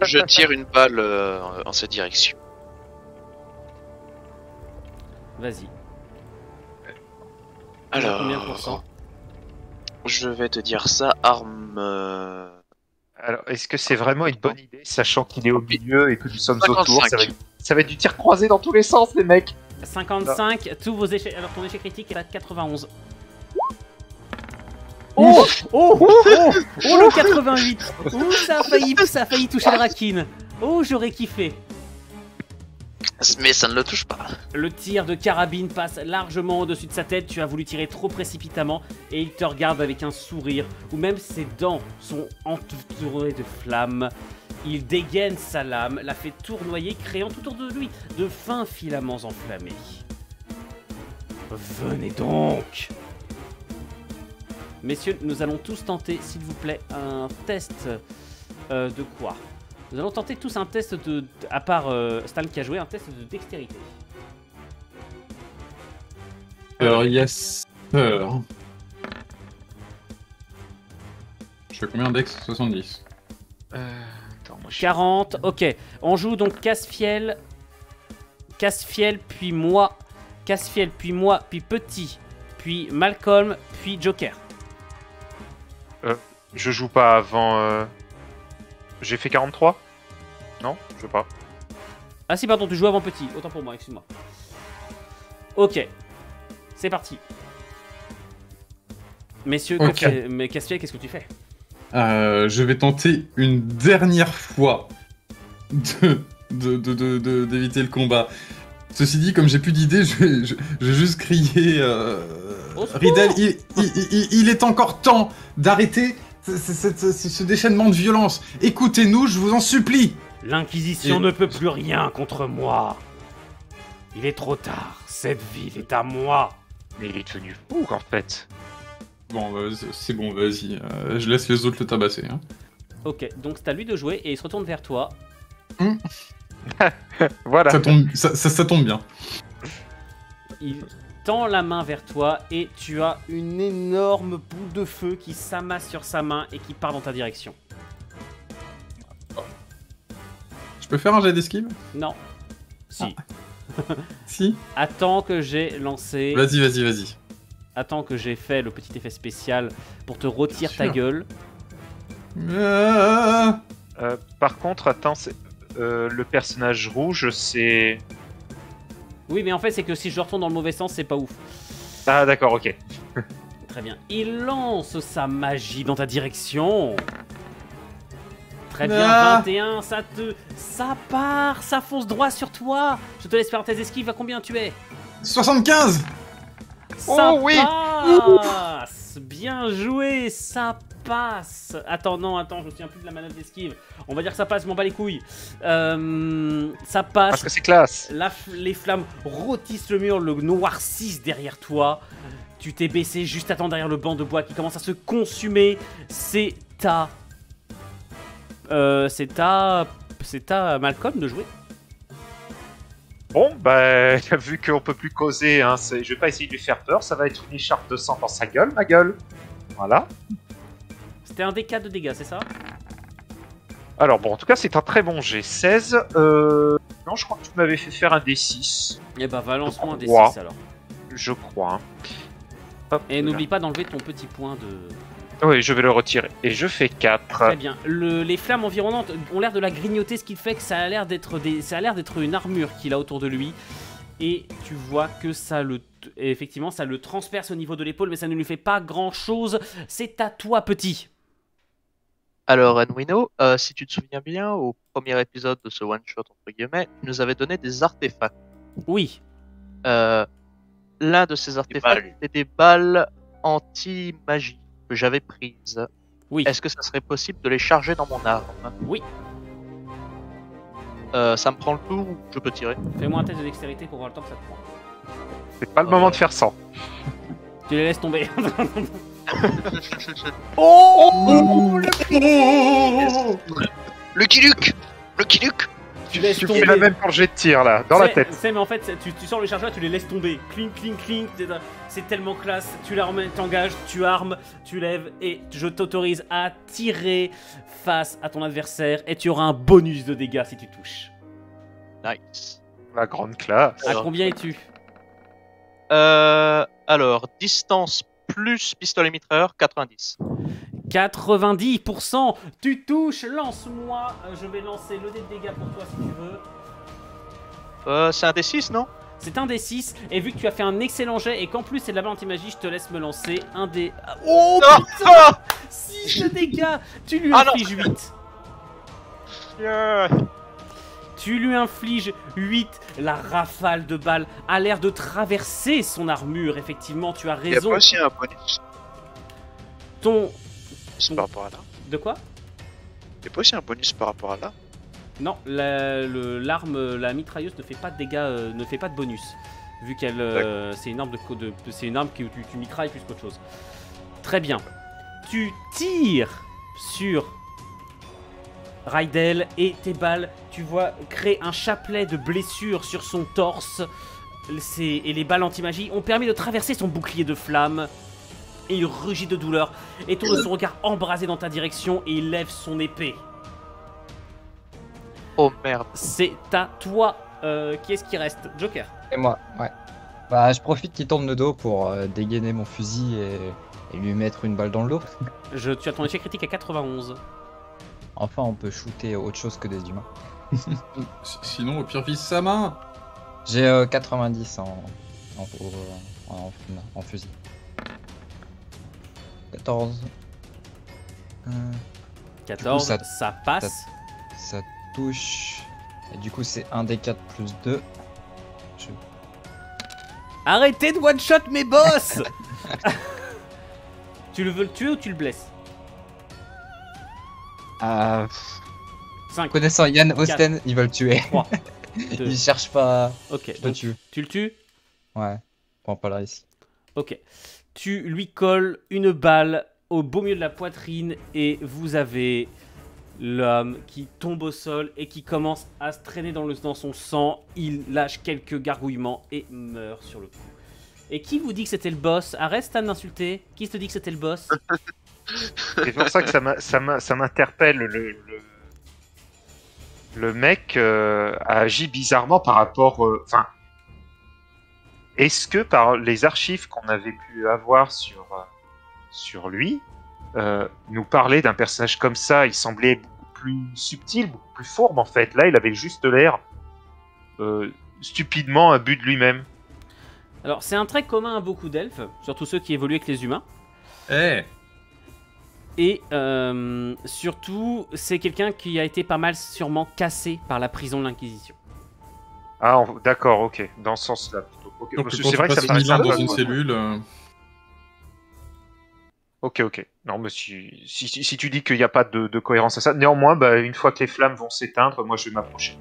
Speaker 6: Je tire une balle en cette direction.
Speaker 1: Vas-y.
Speaker 6: Alors,
Speaker 1: Combien de pourcents?
Speaker 6: je vais te dire ça, arme...
Speaker 3: Alors, est-ce que c'est vraiment une bonne idée, sachant qu'il est au milieu et que nous sommes
Speaker 6: 55.
Speaker 3: autour? Ça va être du tir croisé dans tous les sens, les mecs.
Speaker 1: 55, tous vos échecs. Alors ton échec critique est à 91. Oh, le 88. Ouh, ça a failli toucher le Rakin. Oh, j'aurais kiffé.
Speaker 6: Mais ça ne le touche pas.
Speaker 1: Le tir de carabine passe largement au-dessus de sa tête. Tu as voulu tirer trop précipitamment et il te regarde avec un sourire où même ses dents sont entourées de flammes. Il dégaine sa lame, la fait tournoyer, créant tout autour de lui de fins filaments enflammés. Venez donc! Messieurs, nous allons tous tenter, s'il vous plaît, un test de quoi? Nous allons tenter tous un test de... À part Stan qui a joué, un test de dextérité.
Speaker 2: Alors, il y a Sœur. Je fais combien dex? 70.
Speaker 3: Attends, moi,
Speaker 1: 40, ok. On joue donc Casse-Fiel, puis moi, puis Petit, puis Malcolm, puis Joker.
Speaker 3: Je joue pas avant... J'ai fait 43? Non, je sais pas.
Speaker 1: Ah si, pardon, tu joues avant Petit. Autant pour moi, excuse-moi. Ok. C'est parti. Messieurs,
Speaker 2: Ok.
Speaker 1: mais Casse-Fiel, qu'est-ce que tu fais?
Speaker 2: Je vais tenter une dernière fois d'éviter le combat. Ceci dit, comme j'ai plus d'idées, je vais juste crier
Speaker 1: Au secours.
Speaker 2: Riddle, il est encore temps d'arrêter ce déchaînement de violence. Écoutez-nous, je vous en supplie.
Speaker 1: L'Inquisition
Speaker 2: Et-
Speaker 1: ne peut plus rien contre moi. Il est trop tard. Cette ville est à moi.
Speaker 3: Mais il est devenu fou, en fait.
Speaker 2: Bon, c'est bon, vas-y. Je laisse les autres le tabasser. Hein.
Speaker 1: Ok, donc c'est à lui de jouer et il se retourne vers toi.
Speaker 3: Voilà.
Speaker 2: Ça tombe bien.
Speaker 1: Il tend la main vers toi et tu as une énorme boule de feu qui s'amasse sur sa main et qui part dans ta direction.
Speaker 2: Je peux faire un jet d'esquive?
Speaker 1: Non. Si.
Speaker 2: Si.
Speaker 1: Attends que j'ai lancé.
Speaker 2: Vas-y.
Speaker 1: Attends que j'ai fait le petit effet spécial pour te retirer
Speaker 2: Bien
Speaker 1: ta
Speaker 2: sûr.
Speaker 1: gueule.
Speaker 3: Par contre, attends, le personnage rouge, c'est...
Speaker 1: Oui, mais en fait, c'est que si je retourne dans le mauvais sens, c'est pas ouf.
Speaker 3: Ah d'accord, ok.
Speaker 1: Très bien. Il lance sa magie dans ta direction. Très bien,
Speaker 2: Ah.
Speaker 1: 21, ça part, ça fonce droit sur toi. Je te laisse faire tes esquives, à combien tu es?
Speaker 2: 75.
Speaker 1: Ça
Speaker 3: Oh, oui.
Speaker 1: passe. Bien joué, ça passe. Attends, je me souviens plus de la manœuvre d'esquive. On va dire que ça passe, je m'en bats les couilles. Ça passe.
Speaker 3: Parce que c'est classe.
Speaker 1: Les flammes rôtissent le mur, le noircissent derrière toi. Tu t'es baissé juste à temps derrière le banc de bois qui commence à se consumer. C'est à Malcolm de jouer.
Speaker 3: Bon, bah, vu qu'on peut plus causer, hein, je vais pas essayer de lui faire peur, ça va être une écharpe de sang dans sa gueule, ma gueule. Voilà.
Speaker 1: C'était un D4 de dégâts, c'est ça?
Speaker 3: Alors bon, en tout cas, c'est un très bon jet. 16. Non, je crois que tu m'avais fait faire un D6.
Speaker 1: Eh bah, balance-moi un
Speaker 3: Je crois.
Speaker 1: D6 alors.
Speaker 3: Je crois. Hein. Hop,
Speaker 1: Et
Speaker 3: là.
Speaker 1: n'oublie pas d'enlever ton petit point de...
Speaker 3: Oui, je vais le retirer. Et je fais 4.
Speaker 1: Très bien. Les flammes environnantes ont l'air de la grignoter, ce qui fait que ça a l'air d'être une armure qu'il a autour de lui. Et tu vois que effectivement, ça le transperce au niveau de l'épaule, mais ça ne lui fait pas grand-chose. C'est à toi, petit.
Speaker 5: Alors, Anwino, si tu te souviens bien, au premier épisode de ce one-shot, entre guillemets, tu nous avais donné des artefacts.
Speaker 1: Oui.
Speaker 5: L'un de ces artefacts était des balles anti-magie que j'avais prises.
Speaker 1: Oui.
Speaker 5: Est-ce que ça serait possible de les charger dans mon arme?
Speaker 1: Oui.
Speaker 5: Ça me prend le tour ou je peux tirer?
Speaker 1: Fais-moi un test de dextérité pour voir le temps que ça te prend.
Speaker 3: C'est pas le moment de faire ça.
Speaker 1: Tu les laisses tomber.
Speaker 6: Lucky Luke.
Speaker 1: Tu laisses
Speaker 3: Tu
Speaker 1: tomber.
Speaker 3: fais la même pour le jet de tir, là, dans la tête.
Speaker 1: Mais en fait, tu sors le chargeur, tu les laisses tomber. Cling, cling, cling. C'est tellement classe. Tu la remets, t'engages, tu armes, tu lèves et je t'autorise à tirer face à ton adversaire et tu auras un bonus de dégâts si tu touches.
Speaker 5: Nice.
Speaker 3: La grande classe.
Speaker 1: À combien es-tu?
Speaker 5: Alors, distance plus pistolet mitrailleur, 90.
Speaker 1: 90%. Tu touches. Lance-moi. Je vais lancer le dé de dégâts pour toi si tu veux.
Speaker 5: C'est un D6, non?
Speaker 1: C'est un D6, et vu que tu as fait un excellent jet et qu'en plus c'est de la balle anti-magie, je te laisse me lancer un dé. Oh putain 6 de dégâts. Tu lui infliges 8. Tu lui infliges 8. La rafale de balles a l'air de traverser son armure. Effectivement, tu as
Speaker 6: Il y a
Speaker 1: raison.
Speaker 6: pas aussi un bonus par rapport à là?
Speaker 1: De quoi?
Speaker 6: Il y a pas aussi un bonus par rapport à là?
Speaker 1: Non, l'arme, la mitrailleuse ne fait pas de dégâts, ne fait pas de bonus. Vu qu'elle, c'est une arme c'est une arme que tu mitrailles plus qu'autre chose. Très bien. Tu tires sur Rydell et tes balles, tu vois, créer un chapelet de blessures sur son torse. Et les balles anti-magie ont permis de traverser son bouclier de flammes. Et il rugit de douleur et tourne son regard embrasé dans ta direction et il lève son épée.
Speaker 5: Oh merde.
Speaker 1: C'est à toi. Qui est-ce qui reste? Joker.
Speaker 7: Et moi, ouais. Bah, je profite qu'il tourne le dos pour dégainer mon fusil et lui mettre une balle dans le dos.
Speaker 1: Tu as ton échec critique à 91.
Speaker 7: Enfin, on peut shooter autre chose que des humains.
Speaker 2: Sinon, au pire, vise sa main.
Speaker 7: J'ai 90 en fusil. 14.
Speaker 1: 14,
Speaker 7: Du coup,
Speaker 1: ça passe.
Speaker 7: Ça touche. Et du coup, c'est 1 D4 plus 2.
Speaker 1: Arrêtez de one-shot mes boss. Tu veux le tuer ou tu le blesses? 5,
Speaker 7: Connaissant Yann Osten, il va le tuer.
Speaker 1: 3, 2,
Speaker 7: Il cherche pas.
Speaker 1: ok,
Speaker 7: Je le tue.
Speaker 1: tu le tues?
Speaker 7: Ouais, prends pas le risque.
Speaker 1: Ok. Tu lui colles une balle au beau milieu de la poitrine et vous avez l'homme qui tombe au sol et qui commence à se traîner dans son sang. Il lâche quelques gargouillements et meurt sur le coup. Et qui vous dit que c'était le boss? Arrête à m'insulter. Qui te dit que c'était le boss?
Speaker 3: C'est pour ça que ça m'interpelle. Le mec a agi bizarrement par rapport. Enfin, est-ce que par les archives qu'on avait pu avoir sur lui, nous parler d'un personnage comme ça, il semblait beaucoup plus subtil, beaucoup plus fourbe en fait. Là, il avait juste l'air stupidement imbu de lui-même.
Speaker 1: Alors, c'est un trait commun à beaucoup d'elfes, surtout ceux qui évoluent avec les humains.
Speaker 2: Eh,
Speaker 1: Et surtout, c'est quelqu'un qui a été pas mal sûrement cassé par la prison de l'Inquisition.
Speaker 3: Ah, d'accord, ok. Dans ce sens-là. plutôt. Ok,
Speaker 2: donc
Speaker 3: parce que
Speaker 2: quand
Speaker 3: c'est
Speaker 2: tu
Speaker 3: vrai que ça
Speaker 2: passes
Speaker 3: paraît
Speaker 2: 1000 ans dans
Speaker 3: sympa,
Speaker 2: une
Speaker 3: quoi.
Speaker 2: cellule...
Speaker 3: Ok. Non, mais si tu dis qu'il n'y a pas de cohérence à ça, néanmoins, bah, une fois que les flammes vont s'éteindre, moi je vais m'approcher.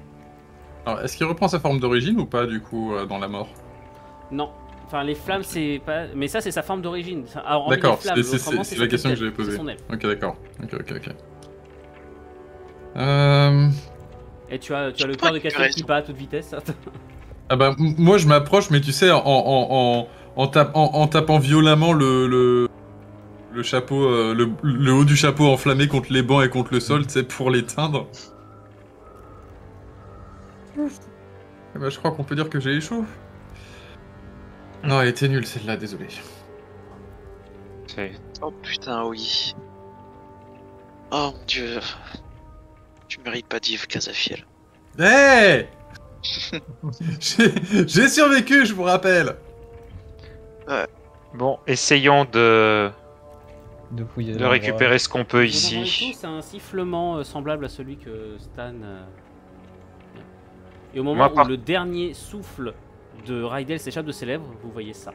Speaker 2: Alors, est-ce qu'il reprend sa forme d'origine ou pas, du coup, dans la mort?
Speaker 1: Non. Enfin, les flammes, c'est pas. Mais ça, c'est sa forme d'origine. Alors, hormis
Speaker 2: D'accord,
Speaker 1: les flammes,
Speaker 2: c'est
Speaker 1: autrement,
Speaker 2: c'est
Speaker 1: sa
Speaker 2: la question que
Speaker 1: tête
Speaker 2: j'avais
Speaker 1: d'elfe, c'est
Speaker 2: posée.
Speaker 1: son elfe.
Speaker 2: Ok, d'accord. Ok.
Speaker 1: Et tu as
Speaker 6: Je
Speaker 1: le
Speaker 6: crois
Speaker 1: cœur de
Speaker 6: que tu as
Speaker 1: Cassio qui
Speaker 6: raison.
Speaker 1: bat à toute vitesse.
Speaker 2: Ah bah, moi je m'approche, mais tu sais, en tapant violemment le chapeau, le haut du chapeau enflammé contre les bancs et contre le sol, tu sais, pour l'éteindre. Eh bah, je crois qu'on peut dire que j'ai échoué. Non, elle était nulle celle-là, désolé.
Speaker 6: Oh putain, oui. Oh mon dieu. Tu mérites pas d'Yves Casafiel.
Speaker 2: Hé J'ai survécu, je vous rappelle.
Speaker 3: Bon, essayons de
Speaker 7: fouiller l'endroit.
Speaker 3: récupérer ce qu'on peut
Speaker 1: Vous entendez
Speaker 3: ici.
Speaker 1: tous un sifflement semblable à celui que Stan. Et au moment
Speaker 3: Moi, par-
Speaker 1: où le dernier souffle de Rydell s'échappe de ses lèvres, vous voyez ça.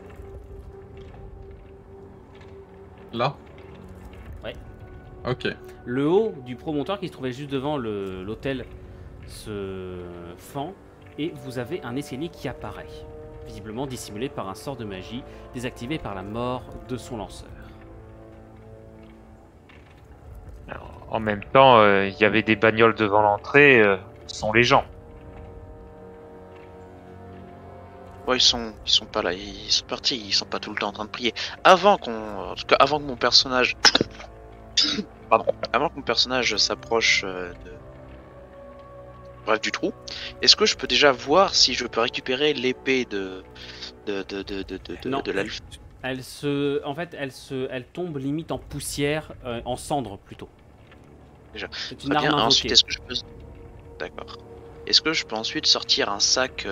Speaker 2: Là.
Speaker 1: Ouais.
Speaker 2: Ok.
Speaker 1: Le haut du promontoire qui se trouvait juste devant l'hôtel se fend et vous avez un escalier qui apparaît, visiblement dissimulé par un sort de magie désactivé par la mort de son lanceur.
Speaker 3: En même temps, il y avait des bagnoles devant l'entrée. Ce sont les gens.
Speaker 6: Ouais, ils sont pas là, ils sont partis, ils sont pas tout le temps en train de prier. Avant en tout cas, avant que mon personnage, pardon, avant que mon personnage s'approche bref du trou, est-ce que je peux déjà voir si je peux récupérer l'épée de
Speaker 1: Non.
Speaker 6: l'elfe?
Speaker 1: Elle tombe limite en poussière, en cendres plutôt.
Speaker 6: Déjà.
Speaker 1: C'est une
Speaker 6: Très bien.
Speaker 1: arme
Speaker 6: Ensuite,
Speaker 1: invoquée.
Speaker 6: est-ce que je peux, d'accord. Est-ce que je peux ensuite sortir un sac,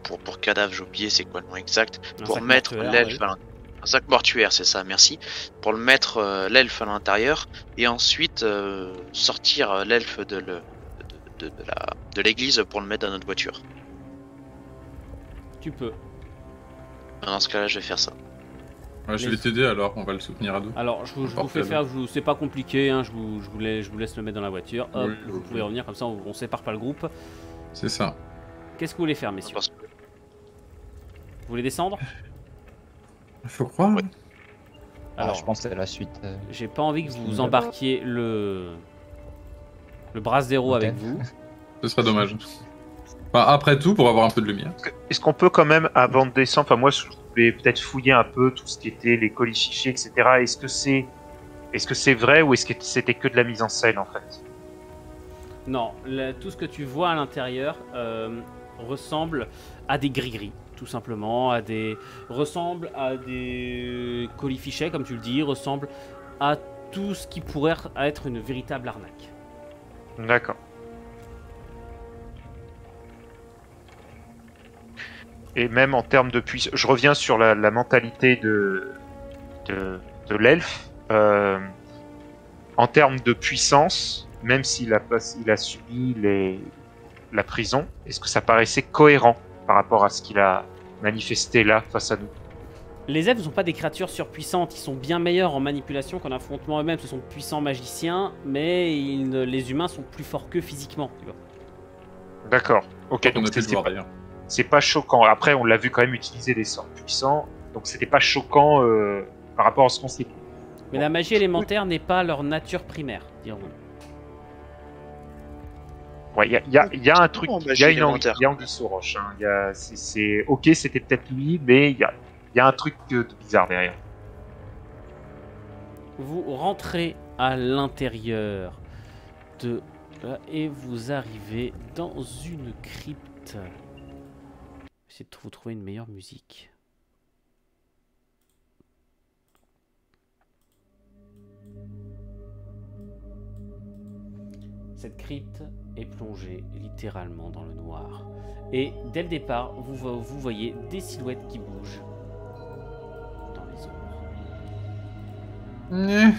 Speaker 6: pour cadavre, j'ai oublié c'est quoi le nom exact,
Speaker 1: Un
Speaker 6: pour
Speaker 1: sac
Speaker 6: mettre
Speaker 1: mortuaire,
Speaker 6: l'elfe
Speaker 1: oui.
Speaker 6: un sac mortuaire, c'est ça, merci. Pour le mettre l'elfe à l'intérieur et ensuite sortir l'elfe de l'église pour le mettre dans notre voiture.
Speaker 1: Tu peux.
Speaker 6: Dans ce cas-là, je vais faire ça.
Speaker 2: Ouais, je vais t'aider alors, on va le soutenir à deux.
Speaker 1: Alors, je vous fais
Speaker 2: Portable.
Speaker 1: faire, c'est pas compliqué, hein, je vous laisse le mettre dans la voiture. Hop,
Speaker 2: Oui,
Speaker 1: vous
Speaker 2: ok.
Speaker 1: pouvez revenir comme ça, on sépare pas le groupe.
Speaker 2: C'est ça.
Speaker 1: Qu'est-ce que vous voulez faire, messieurs?
Speaker 6: Parce que
Speaker 1: Vous voulez descendre?
Speaker 2: Faut croire.
Speaker 6: Ouais.
Speaker 1: Alors,
Speaker 7: je pense que c'est la suite.
Speaker 1: j'ai pas envie que
Speaker 7: Est-ce
Speaker 1: vous
Speaker 7: qu'il
Speaker 1: embarquiez le Brasero avec
Speaker 7: Ok.
Speaker 1: vous.
Speaker 2: Ce serait dommage. Enfin, après tout, pour avoir un peu de lumière.
Speaker 3: Est-ce qu'on peut quand même, avant de descendre, enfin moi je voulais peut-être fouiller un peu tout ce qui était les colis fichiers, etc. Est-ce que c'est vrai ou est-ce que c'était que de la mise en scène en fait?
Speaker 1: Non, tout ce que tu vois à l'intérieur ressemble à des gris-gris, tout simplement, ressemble à des colis fichets, comme tu le dis, ressemble à tout ce qui pourrait être une véritable arnaque.
Speaker 3: D'accord. Et même en termes de puissance, je reviens sur la mentalité de l'elfe. En termes de puissance, même s'il a subi la prison, est-ce que ça paraissait cohérent par rapport à ce qu'il a manifesté là face à nous?
Speaker 1: Les elfes ne sont pas des créatures surpuissantes, ils sont bien meilleurs en manipulation qu'en affrontement eux-mêmes. Ce sont de puissants magiciens, mais les humains sont plus forts qu'eux physiquement. Tu vois.
Speaker 3: D'accord. Ok,
Speaker 2: On
Speaker 3: donc
Speaker 2: a pu le voir d'ailleurs.
Speaker 3: c'est pas choquant. Après, on l'a vu quand même utiliser des sorts puissants, donc c'était pas choquant par rapport à ce qu'on sait.
Speaker 1: Mais la magie élémentaire n'est pas leur nature primaire, dirons-nous.
Speaker 3: Ouais, il y a un truc,
Speaker 6: Oh,
Speaker 3: il
Speaker 6: magie
Speaker 3: y a une
Speaker 6: élémentaire.
Speaker 3: il y a Anguille sous roche. Hein. Ok, c'était peut-être lui, mais il y a un truc de bizarre derrière.
Speaker 1: Vous rentrez à l'intérieur et vous arrivez dans une crypte. Essayez de vous trouver une meilleure musique. Cette crypte est plongée littéralement dans le noir. Et dès le départ, vous voyez des silhouettes qui bougent dans les ombres.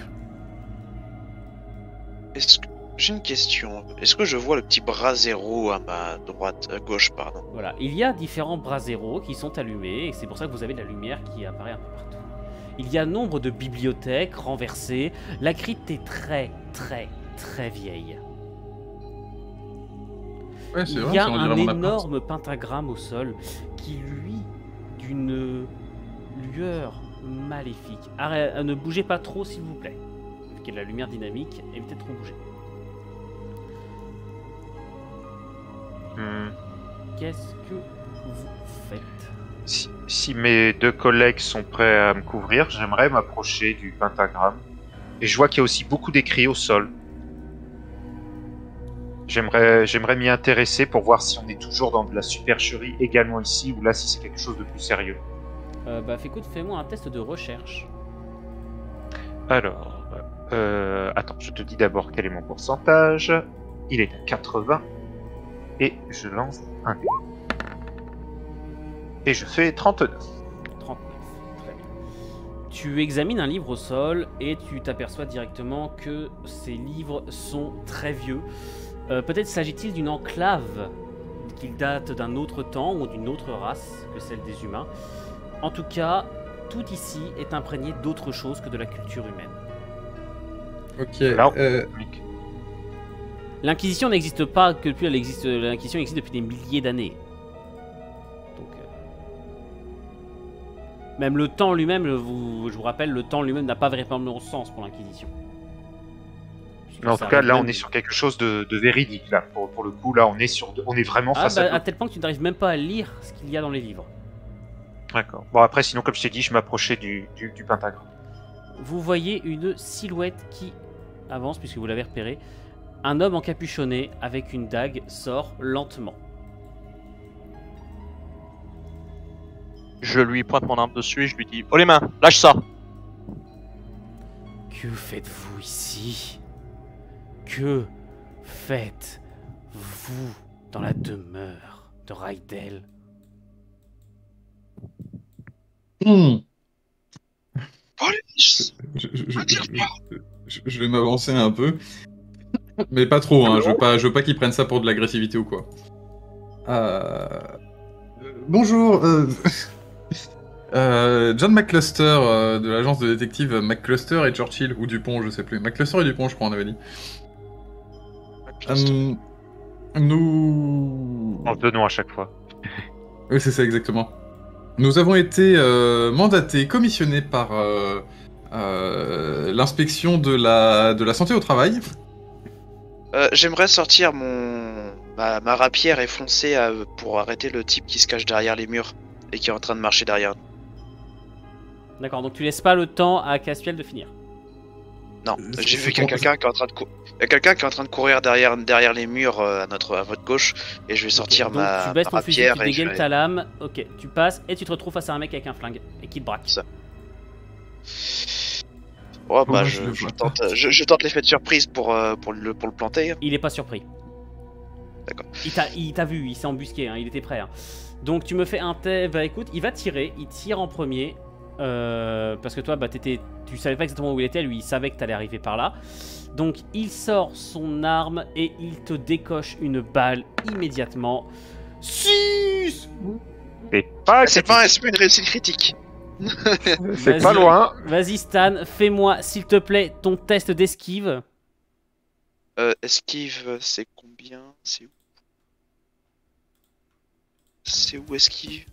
Speaker 6: J'ai une question. Est-ce que je vois le petit brasero à ma droite, à gauche, pardon?
Speaker 1: Voilà, il y a différents braseros qui sont allumés, et c'est pour ça que vous avez de la lumière qui apparaît un peu partout. Il y a nombre de bibliothèques renversées. La crypte est très vieille.
Speaker 2: Ouais, c'est
Speaker 1: Il
Speaker 2: vrai,
Speaker 1: y a
Speaker 2: ça, on
Speaker 1: un
Speaker 2: dirait mon appart.
Speaker 1: énorme pentagramme au sol qui luit d'une lueur maléfique. Ne bougez pas trop, s'il vous plaît. Vu qu'il y a de la lumière dynamique, évitez de trop bouger. Qu'est-ce que vous faites?
Speaker 3: Si mes 2 collègues sont prêts à me couvrir, j'aimerais m'approcher du pentagramme. Et je vois qu'il y a aussi beaucoup d'écrits au sol. J'aimerais m'y intéresser pour voir si on est toujours dans de la supercherie également ici, ou là si c'est quelque chose de plus sérieux.
Speaker 1: Écoute, fais-moi un test de recherche.
Speaker 3: Alors, attends, je te dis d'abord quel est mon pourcentage. Il est à 80. Et je lance un dé. Et je fais 39.
Speaker 1: 39, très bien. Tu examines un livre au sol et tu t'aperçois directement que ces livres sont très vieux. Peut-être s'agit-il d'une enclave qui date d'un autre temps ou d'une autre race que celle des humains. En tout cas, tout ici est imprégné d'autre chose que de la culture humaine.
Speaker 2: Ok.
Speaker 3: Alors,
Speaker 1: L'Inquisition n'existe pas que depuis, l'Inquisition existe depuis des milliers d'années. Donc, même le temps lui-même, je vous rappelle, le temps lui-même n'a pas véritablement sens pour l'Inquisition.
Speaker 3: mais en tout cas, là, on est sur quelque chose de véridique. Là, pour le coup, là, on est vraiment face à.
Speaker 1: À tel point que tu n'arrives même pas à lire ce qu'il y a dans les livres.
Speaker 3: D'accord. Bon, après, sinon, comme je t'ai dit, je m'approchais du pentagramme.
Speaker 1: Vous voyez une silhouette qui avance, puisque vous l'avez repéré. Un homme encapuchonné avec une dague sort lentement.
Speaker 5: Je lui pointe mon arme dessus et je lui dis: oh les mains, lâche ça!
Speaker 1: Que faites-vous ici? Que faites-vous dans la demeure de Rydell?
Speaker 2: Je vais m'avancer un peu. Mais pas trop, hein. Je veux pas qu'ils prennent ça pour de l'agressivité ou quoi. Bonjour, John McCluster de l'agence de détective McCluster et Churchill, ou Dupont, je sais plus. McCluster et Dupont, je crois, on avait dit. Nous...
Speaker 3: En 2 noms à chaque fois.
Speaker 2: Oui, c'est ça, exactement. Nous avons été mandatés, commissionnés par l'inspection de la santé au travail.
Speaker 6: J'aimerais sortir ma rapière et foncer pour arrêter le type qui se cache derrière les murs et qui est en train de marcher derrière nous.
Speaker 1: D'accord, donc tu laisses pas le temps à Castuel de finir.
Speaker 6: Non, j'ai vu qu'il y a quelqu'un qui est en train de courir derrière les murs à votre gauche et je vais sortir
Speaker 1: donc,
Speaker 6: ma
Speaker 1: tu baisses ton fusil,
Speaker 6: rapière
Speaker 1: tu
Speaker 6: et je
Speaker 1: dégaines
Speaker 6: vais...
Speaker 1: ta lame, ok, tu passes et tu te retrouves face à un mec avec un flingue et qui te braque.
Speaker 6: Ça. Oh bah
Speaker 2: Moi,
Speaker 6: je tente l'effet de surprise pour le planter.
Speaker 1: Il est pas surpris.
Speaker 6: D'accord.
Speaker 1: Il t'a vu, il s'est embusqué, hein, il était prêt. Hein. Donc tu me fais un test, bah écoute, il va tirer, il tire en premier. Parce que toi, bah, tu savais pas exactement où il était, lui il savait que t'allais arriver par là. Donc il sort son arme et il te décoche une balle immédiatement. 6.
Speaker 6: C'est pas une réussite critique.
Speaker 3: C'est pas loin.
Speaker 1: Vas-y Stan, fais-moi s'il te plaît ton test d'esquive.
Speaker 6: Esquive, c'est combien? C'est où? C'est où esquive?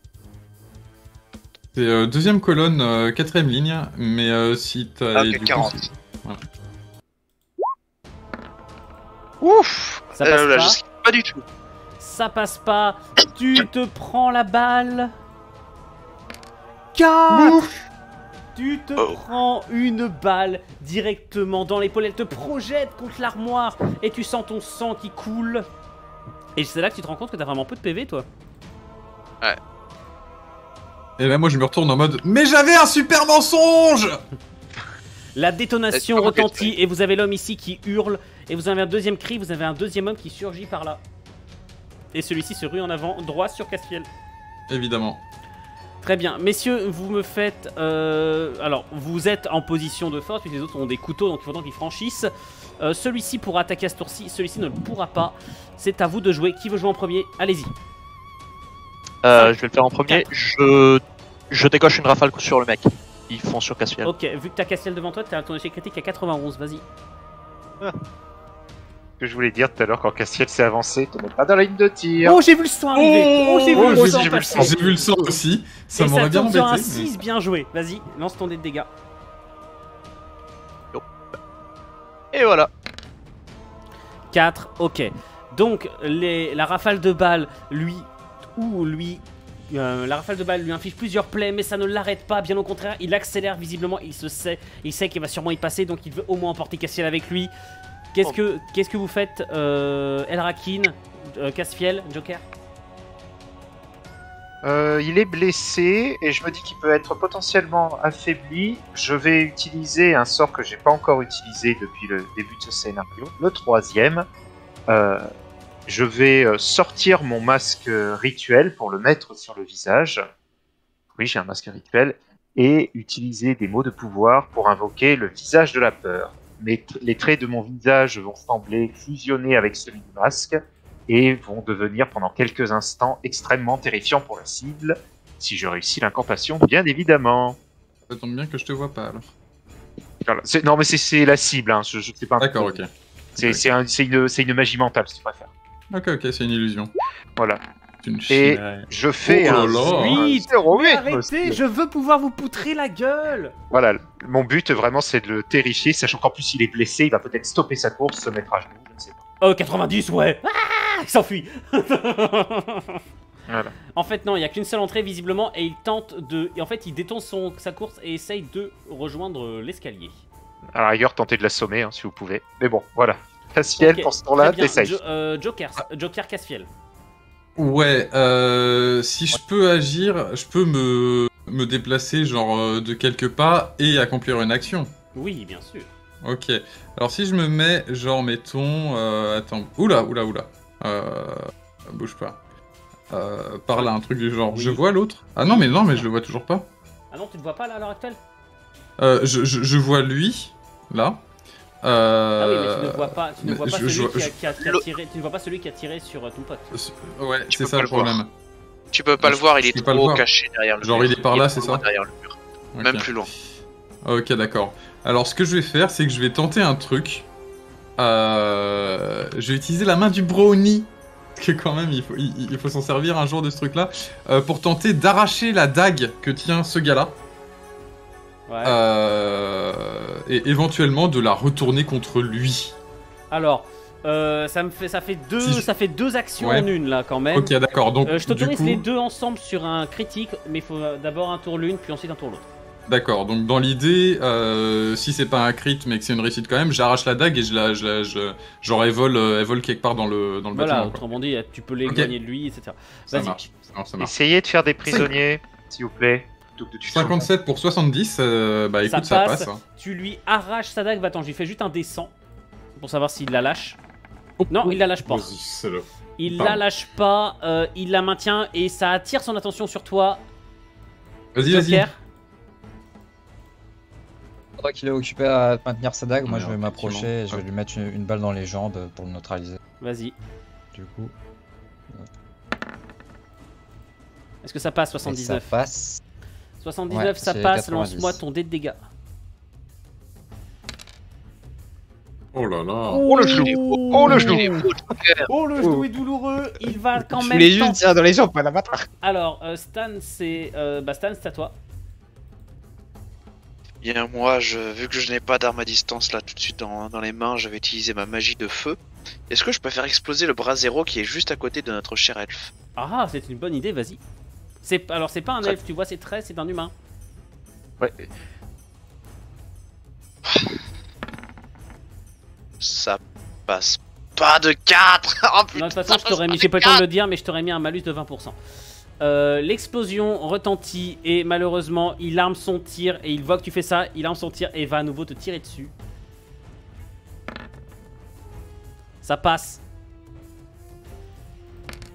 Speaker 2: C'est deuxième colonne, 4ème ligne, mais si t'as...
Speaker 6: Ok, 40.
Speaker 2: Voilà.
Speaker 6: Ouf.
Speaker 1: Ça passe
Speaker 6: Là,
Speaker 1: pas.
Speaker 6: je sais pas du tout.
Speaker 1: Ça passe pas. Tu te prends la balle. 4. Tu te prends une balle directement dans l'épaule. Elle te projette contre l'armoire et tu sens ton sang qui coule. Et c'est là que tu te rends compte que t'as vraiment peu de PV, toi.
Speaker 6: Ouais.
Speaker 2: Et là, moi, je me retourne en mode « Mais j'avais un super mensonge !»
Speaker 1: La détonation
Speaker 3: Est-ce que-
Speaker 1: retentit et vous avez l'homme ici qui hurle. Et vous avez un deuxième cri, vous avez un deuxième homme qui surgit par là. Et celui-ci se rue en avant, droit sur Castiel.
Speaker 2: Évidemment.
Speaker 1: Très bien. Messieurs, vous me faites... alors, vous êtes en position de force, puisque les autres ont des couteaux, donc il faudra qu'ils franchissent. Celui-ci pourra attaquer à ce tour-ci, celui-ci ne le pourra pas. C'est à vous de jouer. Qui veut jouer en premier? Allez-y.
Speaker 5: Je vais le faire en premier. Je décoche une rafale sur le mec. Ils font sur Caspiel.
Speaker 1: Ok, vu que t'as Castiel devant toi, t'as ton échec critique à 91, vas-y.
Speaker 3: Ce que je voulais dire tout à l'heure quand Castiel s'est avancé, te mets pas dans la ligne de tir.
Speaker 1: Oh, j'ai vu le sang arriver. Oh, j'ai vu le sang passer.
Speaker 2: J'ai vu le sang aussi. Ça
Speaker 1: Et
Speaker 2: m'aurait bien
Speaker 1: tombe sur
Speaker 2: embêté.
Speaker 1: un 6, bien joué. Vas-y, lance ton dé de dégâts.
Speaker 5: Et voilà.
Speaker 1: 4, ok. Donc, la rafale de balles, la rafale de balles lui inflige plusieurs plaies, mais ça ne l'arrête pas. Bien au contraire, il accélère visiblement. Il sait qu'il va sûrement y passer, donc il veut au moins emporter Castiel avec lui. Qu'est-ce que vous faites, Elrakin, Castiel, Joker?
Speaker 3: Il est blessé et je me dis qu'il peut être potentiellement affaibli. Je vais utiliser un sort que j'ai pas encore utilisé depuis le début de ce scénario, le 3e. Je vais sortir mon masque rituel pour le mettre sur le visage. Oui, j'ai un masque rituel. Et utiliser des mots de pouvoir pour invoquer le visage de la peur. Les traits de mon visage vont sembler fusionner avec celui du masque et vont devenir pendant quelques instants extrêmement terrifiants pour la cible, si je réussis l'incantation, bien évidemment.
Speaker 2: Ça tombe bien que je te vois pas alors.
Speaker 3: Voilà. Non mais c'est la cible, hein. Je sais pas.
Speaker 2: D'accord, ok.
Speaker 3: C'est une magie mentale, si tu préfères.
Speaker 2: Ok, c'est une illusion.
Speaker 3: Voilà.
Speaker 2: C'est une
Speaker 3: Et
Speaker 2: chimère.
Speaker 3: je fais
Speaker 2: Oh là
Speaker 3: un
Speaker 2: là.
Speaker 1: Oui,
Speaker 3: 0,8,
Speaker 1: mais arrêtez,
Speaker 3: monsieur.
Speaker 1: je veux pouvoir vous poutrer la gueule.
Speaker 3: Voilà, mon but vraiment c'est de le terrifier, sachant qu'en plus il est blessé, il va peut-être stopper sa course, se mettre à genoux, je ne sais pas.
Speaker 1: 90, ouais. Ah, il s'enfuit.
Speaker 3: Voilà.
Speaker 1: En fait, non, il n'y a qu'une seule entrée visiblement et il tente de... Et en fait, il détourne sa course et essaye de rejoindre l'escalier.
Speaker 3: À la rigueur, tentez de l'assommer hein, si vous pouvez. Mais bon, voilà. Castiel,
Speaker 1: Ok,
Speaker 3: pour ce temps-là,
Speaker 1: très bien.
Speaker 3: t'essayes.
Speaker 1: Joker Castiel.
Speaker 2: Ouais, si je peux agir, je peux me déplacer genre de quelques pas et accomplir une action.
Speaker 1: Oui, bien sûr.
Speaker 2: Ok. Alors si je me mets genre mettons, attends, oula. Bouge pas. Par là, un truc du genre.
Speaker 1: Oui.
Speaker 2: Je vois l'autre. Ah non mais je le vois toujours pas.
Speaker 1: Ah non, tu ne vois pas là à l'heure actuelle?
Speaker 2: Je vois lui là.
Speaker 1: Ah oui, mais tu ne vois pas,
Speaker 2: mais
Speaker 1: celui qui a tiré. Tu ne vois pas celui qui a tiré sur ton pote.
Speaker 2: Ouais,
Speaker 6: Tu
Speaker 2: c'est
Speaker 6: peux
Speaker 2: ça
Speaker 6: pas
Speaker 2: le
Speaker 6: le voir.
Speaker 2: problème.
Speaker 6: Tu peux pas le voir, il
Speaker 2: Je
Speaker 6: est
Speaker 2: peux pas le
Speaker 6: trop
Speaker 2: voir.
Speaker 6: caché derrière le
Speaker 2: Genre,
Speaker 6: mur.
Speaker 2: il est par là, c'est
Speaker 6: trop
Speaker 2: ça?
Speaker 6: derrière le mur.
Speaker 2: Ok.
Speaker 6: Même plus loin.
Speaker 2: Ok, d'accord. Alors, ce que je vais faire, c'est que je vais tenter un truc. Je vais utiliser la main du brownie. Parce que quand même, il faut s'en servir un jour de ce truc-là. Pour tenter d'arracher la dague que tient ce gars-là.
Speaker 1: Ouais.
Speaker 2: Et éventuellement de la retourner contre lui.
Speaker 1: Alors, ça fait deux actions
Speaker 2: Ouais.
Speaker 1: en une là quand même.
Speaker 2: Ok, d'accord. Donc,
Speaker 1: Je t'autorise
Speaker 2: du coup,
Speaker 1: les deux ensemble sur un critique, mais il faut d'abord un tour l'une, puis ensuite un tour l'autre.
Speaker 2: d'accord. Donc, dans l'idée, si c'est pas un crit, mais que c'est une réussite quand même, j'arrache la dague et genre elle vole quelque part dans le
Speaker 1: Voilà,
Speaker 2: bâtiment. quoi.
Speaker 1: autrement dit, tu peux l'éloigner de lui, etc.
Speaker 2: Ça
Speaker 1: Vas-y.
Speaker 2: marche. Ça marche.
Speaker 3: Essayez de faire des prisonniers, s'il vous plaît. Plutôt que de tuer tout le monde.
Speaker 2: 57 pour 70, bah écoute, ça
Speaker 1: passe.
Speaker 2: passe. Hein.
Speaker 1: Tu lui arraches sa dague, attends, je lui fais juste un descend pour savoir s'il la lâche.
Speaker 2: Oh,
Speaker 1: Non, il la lâche pas.
Speaker 2: Vas-y, salaud.
Speaker 1: Il
Speaker 2: Pardon.
Speaker 1: la lâche pas, il la maintient et ça attire son attention sur toi.
Speaker 2: Vas-y.
Speaker 1: Joker.
Speaker 7: Pendant qu'il est occupé à maintenir sa dague, moi je vais
Speaker 2: Alors,
Speaker 7: m'approcher et je vais lui mettre une balle dans les jambes pour le neutraliser.
Speaker 1: Vas-y.
Speaker 7: Du coup,
Speaker 1: Est-ce que ça passe
Speaker 7: et ça
Speaker 1: 79?
Speaker 7: passe.
Speaker 1: 79,
Speaker 7: Ouais,
Speaker 1: ça
Speaker 7: c'est
Speaker 1: passe.
Speaker 7: 90.
Speaker 1: Lance-moi ton dé de dégâts.
Speaker 2: Oh là là.
Speaker 3: Oh le genou. Oh le genou.
Speaker 6: Il est beau, Joker.
Speaker 1: Oh, le genou est douloureux. Il va quand
Speaker 7: Je
Speaker 1: même.
Speaker 7: voulais juste
Speaker 1: tenter-
Speaker 7: tirer dans les jambes, pas la battre.
Speaker 1: Alors, Stan, c'est à toi.
Speaker 6: Bien, moi, vu que je n'ai pas d'arme à distance là tout de suite dans les mains, je vais utiliser ma magie de feu. Est-ce que je peux faire exploser le brasero qui est juste à côté de notre cher elfe?
Speaker 1: Ah, c'est une bonne idée. Vas-y. Alors, c'est pas un
Speaker 6: Très-
Speaker 1: elfe, tu vois, c'est un humain.
Speaker 3: Ouais.
Speaker 6: Ça passe pas de 4. Oh putain,
Speaker 1: Non, de toute façon,
Speaker 6: ça
Speaker 1: je t'aurais
Speaker 6: passe
Speaker 1: mis,
Speaker 6: pas
Speaker 1: j'ai
Speaker 6: de
Speaker 1: pas le temps de
Speaker 6: 4.
Speaker 1: le dire, mais je t'aurais mis un malus de 20%. L'explosion retentit et malheureusement il arme son tir et il voit que tu fais ça, il arme son tir et va à nouveau te tirer dessus. Ça passe.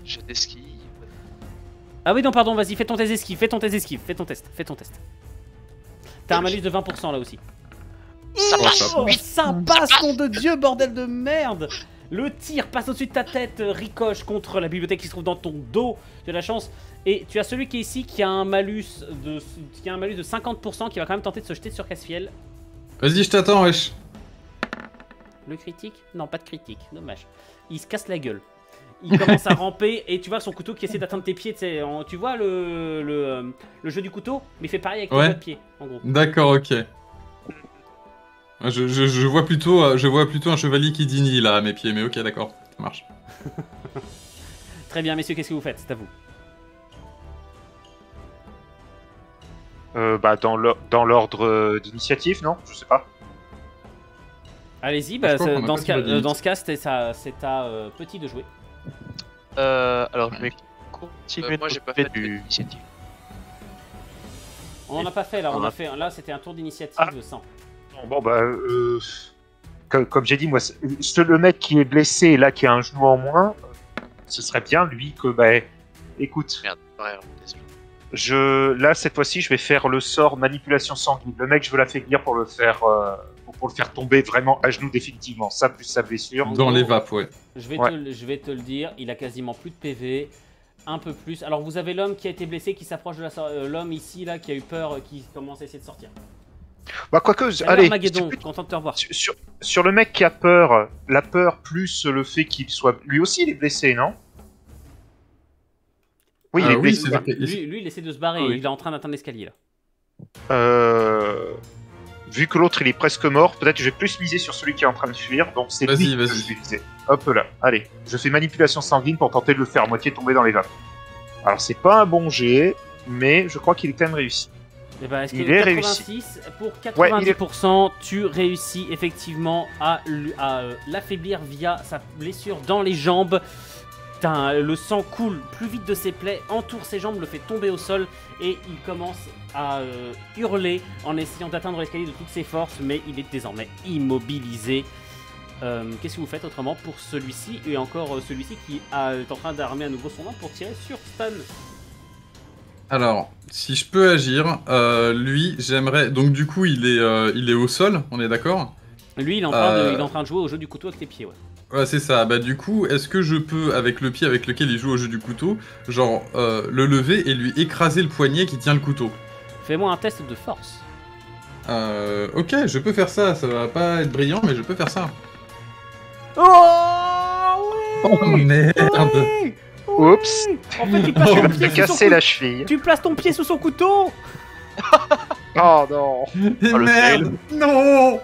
Speaker 6: J'ai d'esquive.
Speaker 1: Ah oui non pardon, vas-y fais ton test d'esquive, fais ton test d'esquive, fais ton test. T'as un malus de 20% là aussi.
Speaker 6: Ça passe.
Speaker 1: Oh, ça passe, nom de Dieu, bordel de merde. Le tir passe au-dessus de ta tête, ricoche contre la bibliothèque qui se trouve dans ton dos. Tu as de la chance. Et tu as celui qui est ici qui a un malus de 50% qui va quand même tenter de se jeter sur Casse-Fiel.
Speaker 2: Vas-y, je t'attends, wesh.
Speaker 1: Le critique? Non, pas de critique, dommage. Il se casse la gueule. Il commence à ramper et tu vois son couteau qui essaie d'atteindre tes pieds. Tu vois le jeu du couteau, mais il fait pareil avec tes doigts de pied, en gros.
Speaker 2: D'accord, ok. Je vois plutôt un chevalier qui digne là à mes pieds, mais ok, d'accord, ça marche.
Speaker 1: Très bien, messieurs, qu'est-ce que vous faites? C'est à vous.
Speaker 3: Dans l'ordre d'initiative, non? Je sais pas.
Speaker 1: Allez-y,
Speaker 2: Je crois qu'on a
Speaker 1: dans
Speaker 2: pas
Speaker 1: ce
Speaker 2: fait de limite.
Speaker 1: cas, c'est à Petit de jouer.
Speaker 5: Alors, je vais continuer
Speaker 6: Moi
Speaker 5: de
Speaker 6: j'ai pas
Speaker 5: m'occuper
Speaker 6: fait
Speaker 5: du...
Speaker 6: d'initiative.
Speaker 1: On en a pas fait là,
Speaker 5: On a-
Speaker 1: là c'était un tour d'initiative sans.
Speaker 3: Comme j'ai dit, moi, le mec qui est blessé, là, qui a un genou en moins, ce serait bien, lui, que, écoute,
Speaker 6: Merde, ouais,
Speaker 3: là, cette fois-ci, je vais faire le sort manipulation sanguine. Le mec, je veux l'affaiblir pour le faire tomber vraiment à genoux définitivement. Ça, plus sa blessure.
Speaker 1: En
Speaker 2: Dans
Speaker 1: gros,
Speaker 2: les vapes, ouais.
Speaker 1: Je vais te le dire, il a quasiment plus de PV, un peu plus. Alors vous avez l'homme qui a été blessé, qui s'approche de l'homme ici là, qui a eu peur, qui commence à essayer de sortir.
Speaker 3: Quoique,
Speaker 1: Salut,
Speaker 3: allez,
Speaker 1: Armageddon, content de te revoir.
Speaker 3: sur le mec qui a peur, la peur plus le fait qu'il soit... Lui aussi, il est blessé, non? Oui, il est
Speaker 2: oui,
Speaker 3: blessé.
Speaker 2: c'est vrai.
Speaker 1: Lui, il essaie de se barrer,
Speaker 3: Ah oui.
Speaker 1: il est en train d'atteindre l'escalier là.
Speaker 3: Vu que l'autre il est presque mort, peut-être que je vais plus miser sur celui qui est en train de fuir, donc c'est
Speaker 2: Vas-y,
Speaker 3: lui que
Speaker 2: vas-y.
Speaker 3: je vais viser. Hop là, allez, je fais manipulation sanguine pour tenter de le faire à moitié tomber dans les vapes. Alors c'est pas un bon jet, mais je crois qu'il est quand même réussi.
Speaker 1: Et ben, est-ce que
Speaker 3: Il est réussi.
Speaker 1: 86 pour
Speaker 3: Ouais, il est-
Speaker 1: 90%, tu réussis effectivement à l'affaiblir via sa blessure dans les jambes. Le sang coule plus vite de ses plaies, entoure ses jambes, le fait tomber au sol et il commence à hurler en essayant d'atteindre l'escalier de toutes ses forces, mais il est désormais immobilisé. Qu'est-ce que vous faites autrement pour celui-ci et encore celui-ci qui est en train d'armer à nouveau son arme pour tirer sur Stan?
Speaker 2: Alors, si je peux agir, lui, j'aimerais... Donc du coup, il est au sol, on est d'accord?
Speaker 1: Lui, il est en train de jouer au jeu du couteau avec tes pieds, ouais.
Speaker 2: Ouais, c'est ça. Bah du coup, est-ce que je peux, avec le pied avec lequel il joue au jeu du couteau, genre le lever et lui écraser le poignet qui tient le couteau?
Speaker 1: Fais-moi un test de force.
Speaker 2: Ok, je peux faire ça. Ça va pas être brillant, mais je peux faire ça. Oh merde!
Speaker 3: Oups,
Speaker 1: En fait, tu places
Speaker 3: tu
Speaker 1: ton
Speaker 3: vas
Speaker 1: pied
Speaker 3: te
Speaker 1: sous son
Speaker 3: casser la cheville.
Speaker 1: Tu places ton pied sous son couteau.
Speaker 3: Oh non.
Speaker 2: Et
Speaker 5: le
Speaker 2: merde! Non!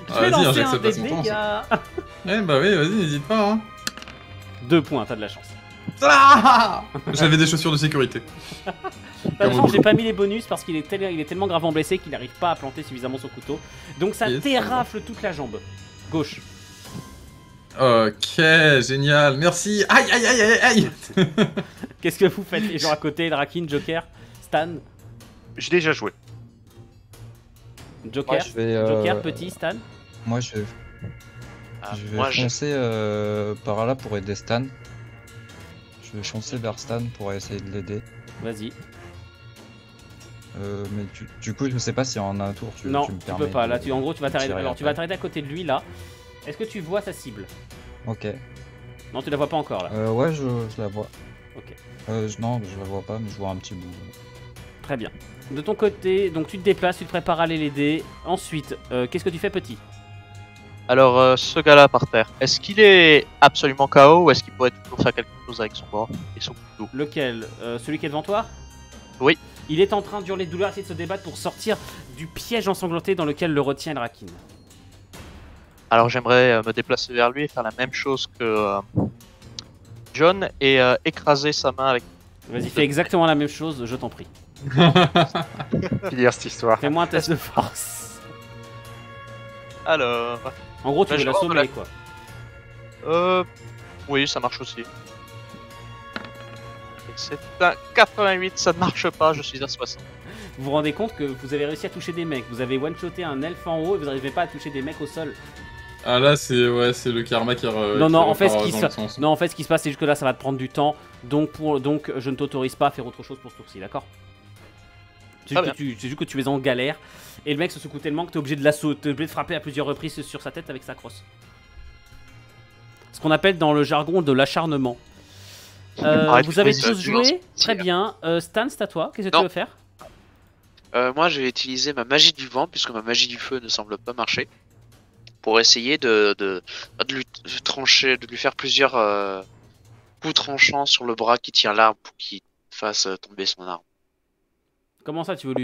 Speaker 1: Je vais
Speaker 2: Vas-y,
Speaker 1: lancer un
Speaker 2: j'accepte
Speaker 1: des
Speaker 2: son temps,
Speaker 1: dégâts.
Speaker 2: Eh bah oui, vas-y, n'hésite pas. Hein.
Speaker 1: 2 points, t'as de la chance.
Speaker 2: Ah J'avais des chaussures de sécurité.
Speaker 1: T'as de la chance, j'ai pas mis les bonus parce qu'il est, il est tellement gravement blessé qu'il n'arrive pas à planter suffisamment son couteau. Donc ça
Speaker 2: Yes.
Speaker 1: t'érafle toute la jambe gauche.
Speaker 2: Ok, génial, merci. Aïe, aïe, aïe, aïe, aïe.
Speaker 1: Qu'est-ce que vous faites les gens à côté, Drakin, Joker, Stan,
Speaker 3: J'ai déjà joué.
Speaker 1: Joker,
Speaker 7: Moi, je vais,
Speaker 1: Joker, petit, Stan.
Speaker 7: Moi, je vais
Speaker 6: Moi je
Speaker 7: foncer par là pour aider Stan. Je vais foncer vers Stan pour essayer de l'aider.
Speaker 1: Vas-y.
Speaker 7: Mais du coup, je sais pas si en un tour tu
Speaker 1: Non,
Speaker 7: me
Speaker 1: tu
Speaker 7: permets
Speaker 1: peux pas.
Speaker 7: de-
Speaker 1: Là, en gros, tu vas
Speaker 7: de
Speaker 1: t'arrêter.
Speaker 7: tirer
Speaker 1: Alors, tu vas
Speaker 7: après.
Speaker 1: t'arrêter à côté de lui là. Est-ce que tu vois sa cible?
Speaker 7: Ok.
Speaker 1: Non, tu la vois pas encore là.
Speaker 7: Ouais, je la vois.
Speaker 1: Ok.
Speaker 7: Non, je la vois pas, mais je vois un petit bout.
Speaker 1: Très bien. De ton côté, donc tu te déplaces, tu te prépares à aller l'aider. Ensuite, qu'est-ce que tu fais, petit?
Speaker 5: Alors, ce gars-là par terre, est-ce qu'il est absolument KO ou est-ce qu'il pourrait toujours faire quelque chose avec son bras et son couteau?
Speaker 1: Lequel? Celui qui est devant toi?
Speaker 5: Oui.
Speaker 1: Il est en train d'hurler de douleur, essayer de se débattre pour sortir du piège ensanglanté dans lequel le retient Elrakin.
Speaker 5: Alors, j'aimerais me déplacer vers lui et faire la même chose que John et écraser sa main avec.
Speaker 1: Vas-y, fais exactement la même chose, je t'en prie.
Speaker 3: Finir cette histoire.
Speaker 1: Fais-moi un test de force.
Speaker 5: Alors,
Speaker 1: En gros, tu
Speaker 5: Là,
Speaker 1: veux
Speaker 5: je vais voir
Speaker 1: l'assommer, quoi.
Speaker 5: oui, ça marche aussi. c'est un 88, ça ne marche pas, je suis à 60.
Speaker 1: Vous vous rendez compte que vous avez réussi à toucher des mecs. Vous avez one-shoté un elfe en haut et vous n'arrivez pas à toucher des mecs au sol.
Speaker 2: Ah là, c'est le karma qui
Speaker 1: Non, en fait,
Speaker 2: repart
Speaker 1: ce qui
Speaker 2: dans le
Speaker 1: se...
Speaker 2: sens.
Speaker 1: non, en fait, ce qui se passe, c'est juste que là, ça va te prendre du temps. Donc, je ne t'autorise pas à faire autre chose pour ce tour-ci, d'accord? C'est juste que tu es en galère. Et le mec se secoue tellement que tu es obligé de l'assaut, t'es obligé de frapper à plusieurs reprises sur sa tête avec sa crosse. Ce qu'on appelle dans le jargon de l'acharnement. Vous avez tous joué? Très bien. Stan, c'est à toi. Qu'est-ce que tu veux faire?
Speaker 6: Moi, je vais utiliser ma magie du vent, puisque ma magie du feu ne semble pas marcher, pour essayer de lui trancher, de lui faire plusieurs coups tranchants sur le bras qui tient l'arbre pour qu'il fasse tomber son arme.
Speaker 1: Comment ça, tu veux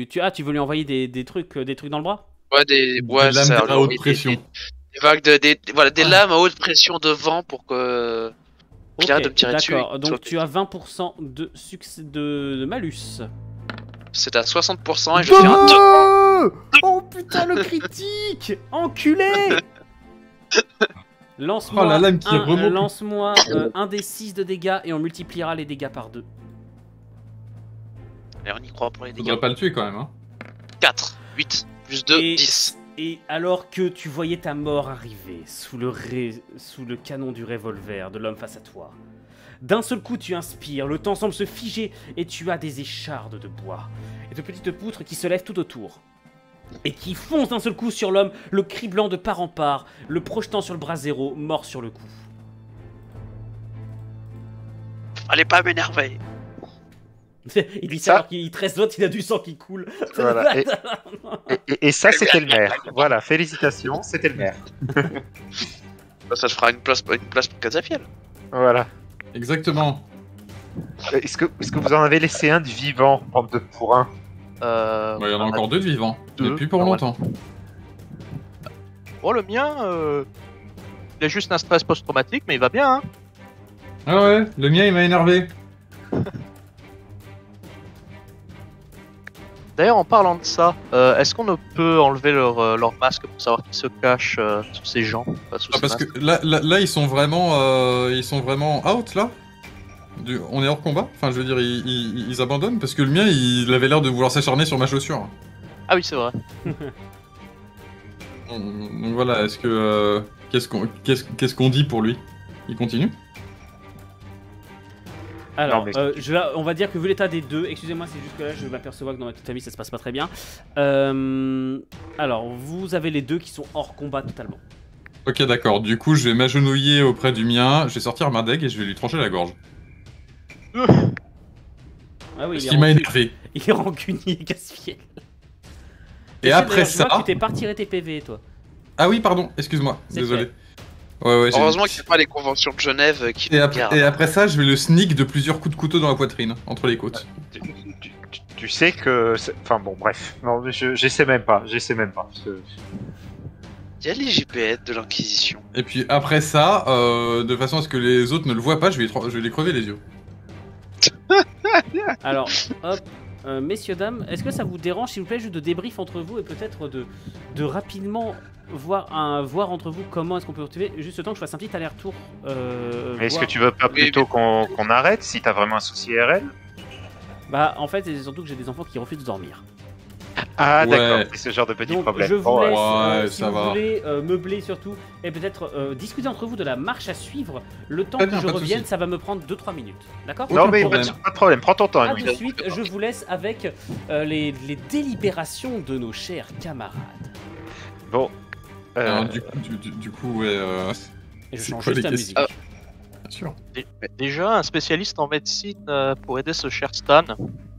Speaker 1: lui envoyer des trucs dans le bras?
Speaker 6: Ouais,
Speaker 2: Des lames à haute pression.
Speaker 6: Des vagues des lames à haute pression de vent pour que qu'il arrête de me tirer dessus.
Speaker 1: D'accord, donc tu as 20% de succès de malus.
Speaker 6: C'est à 60% et je fais un 2.
Speaker 1: Oh putain, le critique! Enculé! Lance-moi
Speaker 2: Oh, la lame qui remonte.
Speaker 1: lance-moi un des 6 de dégâts et on multipliera les dégâts par 2.
Speaker 6: Allez, on y croit pour les dégâts.
Speaker 2: Faudrait pas le tuer quand même, hein.
Speaker 6: 4, 8, plus 2, 10.
Speaker 1: Et alors que tu voyais ta mort arriver sous le canon du revolver de l'homme face à toi, d'un seul coup tu inspires, le temps semble se figer et tu as des échardes de bois et de petites poutres qui se lèvent tout autour et qui foncent d'un seul coup sur l'homme, le criblant de part en part, le projetant sur le brasero, mort sur le coup.
Speaker 6: Fallait pas m'énerver.
Speaker 1: Il dit ça alors qu'il tresse l'autre, il a du sang qui coule.
Speaker 3: Voilà. Et ça, c'était le maire. Voilà, félicitations, c'était le maire.
Speaker 6: Ça te fera une place pour Casafiel.
Speaker 3: Voilà.
Speaker 2: Exactement.
Speaker 3: Est-ce que vous en avez laissé un du vivant, bande de pourrin?
Speaker 2: Il y en a encore 2 de vivants.
Speaker 5: deux.
Speaker 2: Depuis pour longtemps.
Speaker 5: Oh, le mien, il a juste un stress post-traumatique, mais il va bien, hein.
Speaker 2: Ah ouais, le mien il m'a énervé.
Speaker 5: D'ailleurs, en parlant de ça, est-ce qu'on peut enlever leur masque pour savoir qui se cache sous ces gens sous ces
Speaker 2: Parce
Speaker 5: masques
Speaker 2: que là ils sont vraiment out là. On est hors combat. Enfin, je veux dire, ils abandonnent parce que le mien il avait l'air de vouloir s'acharner sur ma chaussure.
Speaker 5: Ah oui, c'est vrai.
Speaker 2: Donc voilà, est-ce que qu'est-ce qu'on dit pour lui? Il continue?
Speaker 1: Alors,
Speaker 3: Non, mais-
Speaker 1: on va dire que vu l'état des deux, excusez-moi, c'est juste que là je m'aperçois que dans ma petite famille ça se passe pas très bien. Alors, vous avez les deux qui sont hors combat totalement.
Speaker 2: Ok, d'accord. Du coup, je vais m'agenouiller auprès du mien, je vais sortir ma dague et je vais lui trancher la gorge.
Speaker 1: Ah oui,
Speaker 2: Parce qu'il m'a énervé.
Speaker 1: il est rancunier, Casse-Fiel.
Speaker 2: Et après ça...
Speaker 1: Tu t'es pas retiré tes PV, toi.
Speaker 2: Ah oui, pardon, excuse-moi,
Speaker 1: C'est
Speaker 2: désolé. Ouais, j'ai-
Speaker 6: Heureusement qu'il n'y a pas les conventions de Genève qui
Speaker 2: Et
Speaker 6: nous
Speaker 2: après,
Speaker 6: gardent.
Speaker 2: et après ça, je vais le sneak de plusieurs coups de couteau dans la poitrine, entre les côtes.
Speaker 3: Tu sais que... Enfin bon, bref. Non, mais j'essaie même pas. Parce que...
Speaker 6: Il y a les GPS de l'Inquisition.
Speaker 2: Et puis après ça, de façon à ce que les autres ne le voient pas, je vais les crever les yeux.
Speaker 1: Alors, hop, messieurs, dames, est-ce que ça vous dérange, s'il vous plaît, juste de débrief entre vous et peut-être de rapidement voir entre vous comment est-ce qu'on peut retrouver, juste le temps que je fasse un petit aller-retour.
Speaker 3: Mais est-ce
Speaker 1: voir-
Speaker 3: que tu veux pas plutôt qu'on arrête si t'as vraiment un souci RL?
Speaker 1: Bah, en fait, c'est surtout que j'ai des enfants qui refusent de dormir.
Speaker 3: Ah
Speaker 2: Ouais.
Speaker 3: d'accord, c'est ce genre de petit
Speaker 1: Donc,
Speaker 3: problème.
Speaker 1: je vous
Speaker 3: Bon,
Speaker 1: laisse,
Speaker 2: ouais,
Speaker 1: si
Speaker 2: ça
Speaker 1: vous
Speaker 2: va.
Speaker 1: voulez, meubler surtout, et peut-être discuter entre vous de la marche à suivre. Le temps
Speaker 2: Très
Speaker 1: que
Speaker 2: bien,
Speaker 1: je
Speaker 2: pas de
Speaker 1: revienne,
Speaker 2: souci.
Speaker 1: ça va me prendre 2-3 minutes. D'accord?
Speaker 3: Non
Speaker 2: aucun
Speaker 3: mais
Speaker 2: problème.
Speaker 3: pas de problème, prends ton temps,
Speaker 1: A
Speaker 3: Louis.
Speaker 1: de suite, je vous laisse avec les délibérations de nos chers camarades.
Speaker 3: Bon.
Speaker 2: Alors, du coup, ouais...
Speaker 1: Et je
Speaker 2: C'est
Speaker 1: change
Speaker 2: quoi
Speaker 1: juste
Speaker 2: les
Speaker 1: la
Speaker 2: questions
Speaker 1: musique.
Speaker 2: Bien sûr.
Speaker 5: Déjà, un spécialiste en médecine pour aider ce cher Stan,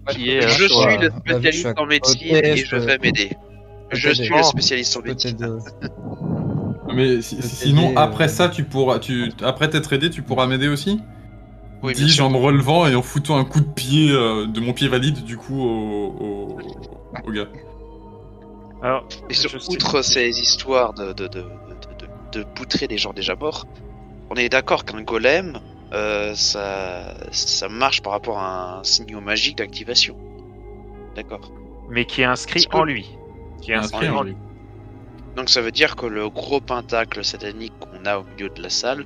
Speaker 5: qui est...
Speaker 6: Je
Speaker 7: sur,
Speaker 6: suis le
Speaker 7: la vie, je suis
Speaker 6: spécialiste
Speaker 7: à
Speaker 6: en médecine
Speaker 7: côté,
Speaker 6: et
Speaker 7: je
Speaker 6: je
Speaker 7: peux-
Speaker 6: vais m'aider. Je
Speaker 7: t'aider.
Speaker 6: suis le spécialiste en
Speaker 7: Je peux
Speaker 6: médecine.
Speaker 7: t'aider.
Speaker 2: Mais sinon,
Speaker 7: t'aider,
Speaker 2: après ça, après t'être aidé, tu pourras m'aider aussi?
Speaker 6: Oui, bien
Speaker 2: Dis-je
Speaker 6: sûr.
Speaker 2: en me relevant et en foutant un coup de pied de mon pied valide, du coup, au gars.
Speaker 3: Alors,
Speaker 6: Et
Speaker 3: je sais-
Speaker 6: outre ces histoires de poutrer des gens déjà morts, on est d'accord qu'un golem, ça marche par rapport à un signaux magique d'activation. D'accord.
Speaker 3: mais qui est inscrit
Speaker 6: Est-ce que-
Speaker 3: en lui. Qui est inscrit en lui.
Speaker 6: Donc ça veut dire que le gros pentacle satanique qu'on a au milieu de la salle,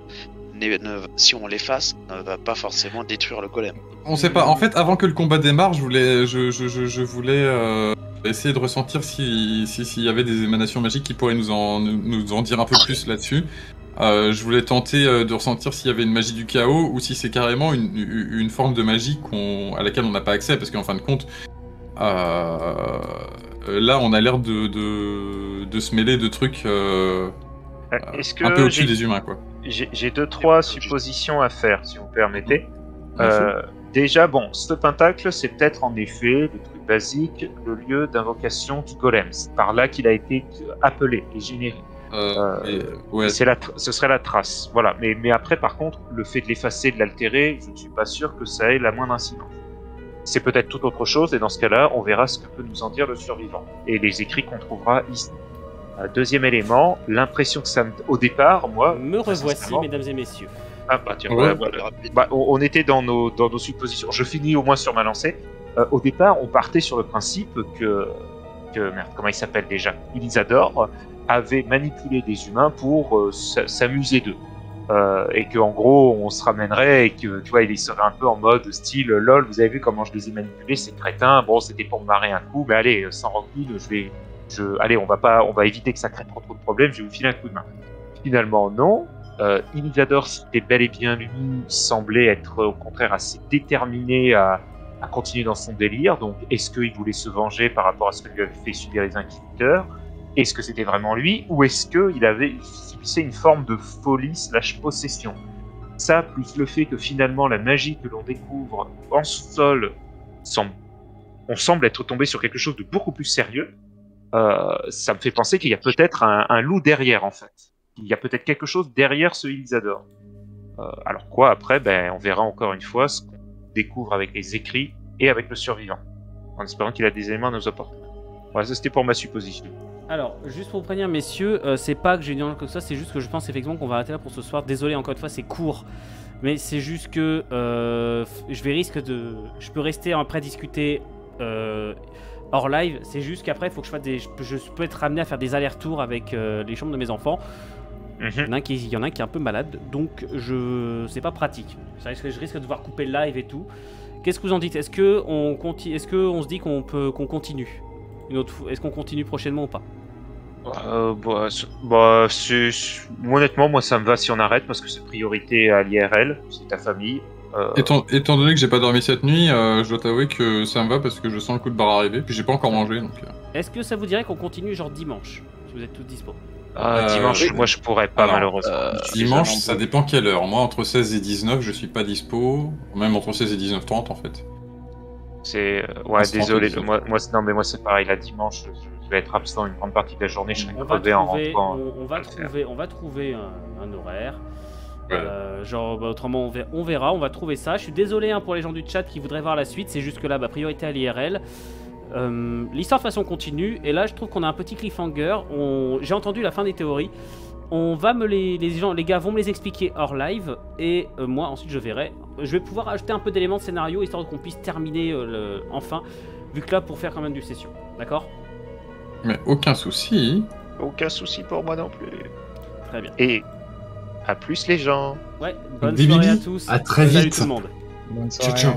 Speaker 6: si on l'efface, ne va pas forcément détruire le golem.
Speaker 2: On sait pas. En fait, avant que le combat démarre, je voulais essayer de ressentir s'il y avait des émanations magiques qui pourraient nous en dire un peu plus là-dessus. Je voulais tenter de ressentir s'il y avait une magie du chaos ou si c'est carrément une forme de magie à laquelle on n'a pas accès, parce qu'en fin de compte, là, on a l'air de se mêler de trucs
Speaker 3: Est-ce que
Speaker 2: un peu au-dessus des humains, quoi.
Speaker 3: J'ai 2-3 suppositions à faire, si vous me permettez.
Speaker 2: Bien
Speaker 3: Déjà, bon, ce pentacle, c'est peut-être en effet, le truc basique, le lieu d'invocation du golem. C'est par là qu'il a été appelé et généré.
Speaker 2: Ouais.
Speaker 3: Ce serait la trace. Voilà. Mais après, par contre, le fait de l'effacer, de l'altérer, je ne suis pas sûr que ça ait la moindre incidence. C'est peut-être tout autre chose, et dans ce cas-là, on verra ce que peut nous en dire le survivant. Et les écrits qu'on trouvera ici. Deuxième élément, l'impression que ça me... Au départ, moi...
Speaker 1: Me revoici, mesdames et messieurs.
Speaker 3: Ah bah tiens,
Speaker 2: Ouais.
Speaker 3: voilà. On était dans nos suppositions. Je finis au moins sur ma lancée. Au départ, on partait sur le principe que merde, comment il s'appelle déjà, Ilysador avait manipulé des humains pour s'amuser d'eux. Et qu'en gros, on se ramènerait et que, tu vois, il serait un peu en mode style lol, vous avez vu comment je les ai manipulés, ces crétins. Bon, c'était pour me marrer un coup, mais allez, sans rancune, allez, on va éviter que ça crée trop de problèmes, je vais vous filer un coup de main. Finalement, non. Ilysador, c'était bel et bien lui, semblait être au contraire assez déterminé à continuer dans son délire. Donc, est-ce qu'il voulait se venger par rapport à ce que lui avaient fait subir les Inquisiteurs? Est-ce que c'était vraiment lui? Ou est-ce qu'il subissait une forme de folie / possession? Ça, plus le fait que finalement la magie que l'on découvre en sous-sol, on semble être tombé sur quelque chose de beaucoup plus sérieux. Ça me fait penser qu'il y a peut-être un loup derrière, en fait. Il y a peut-être quelque chose derrière ce Ilysador. Alors quoi, après, on verra encore une fois ce qu'on découvre avec les écrits et avec le survivant, en espérant qu'il a des éléments à nous apporter. Voilà, ça c'était pour ma supposition.
Speaker 1: Alors, juste pour vous prévenir, messieurs, c'est pas que j'ai dit que ça, c'est juste que je pense effectivement qu'on va arrêter là pour ce soir. Désolé, encore une fois, c'est court. Mais c'est juste que je peux rester après discuter hors live. C'est juste qu'après, il faut que je peux être ramené à faire des allers-retours avec les chambres de mes enfants. Il y en a un qui est un peu malade, donc c'est pas pratique. Je risque de devoir couper le live et tout. Qu'est-ce que vous en dites? Est-ce qu'on se dit qu'on continue une autre fois? Est-ce qu'on continue prochainement ou pas?
Speaker 3: Honnêtement, moi ça me va si on arrête, parce que c'est priorité à l'IRL, c'est ta famille.
Speaker 2: Étant donné que j'ai pas dormi cette nuit, je dois t'avouer que ça me va parce que je sens le coup de barre arriver, puis j'ai pas encore mangé donc.
Speaker 1: Est-ce que ça vous dirait qu'on continue genre dimanche, si vous êtes tous dispo?
Speaker 3: Dimanche,
Speaker 2: oui.
Speaker 3: moi je pourrais pas, malheureusement.
Speaker 2: Dimanche, ça dépend quelle heure. Moi, entre 16 et 19, je suis pas dispo. Même entre 16 et 19h30 en fait.
Speaker 3: C'est désolé. Moi c'est pareil. Là, dimanche, je vais être absent une grande partie de la journée. Je serai crevé en rentrant.
Speaker 1: On va trouver un horaire.
Speaker 2: Ouais.
Speaker 1: Autrement, on verra. On va trouver ça. Je suis désolé pour les gens du chat qui voudraient voir la suite. C'est juste que là, priorité à l'IRL. L'histoire de façon continue, et là je trouve qu'on a un petit cliffhanger. J'ai entendu la fin des théories. On va les gars vont me les expliquer hors live, et moi ensuite je verrai. Je vais pouvoir ajouter un peu d'éléments de scénario histoire qu'on puisse terminer enfin, vu que là pour faire quand même du session, d'accord?
Speaker 2: Mais aucun souci.
Speaker 3: Aucun souci pour moi non plus.
Speaker 1: Très bien.
Speaker 3: Et à plus les gens.
Speaker 1: Ouais, bonne
Speaker 2: Des
Speaker 1: soirée à
Speaker 2: bibis.
Speaker 1: tous.
Speaker 2: À très
Speaker 1: Salut
Speaker 2: vite.
Speaker 1: tout le monde.
Speaker 7: Bonne
Speaker 2: Ciao,
Speaker 7: soirée.
Speaker 2: ciao.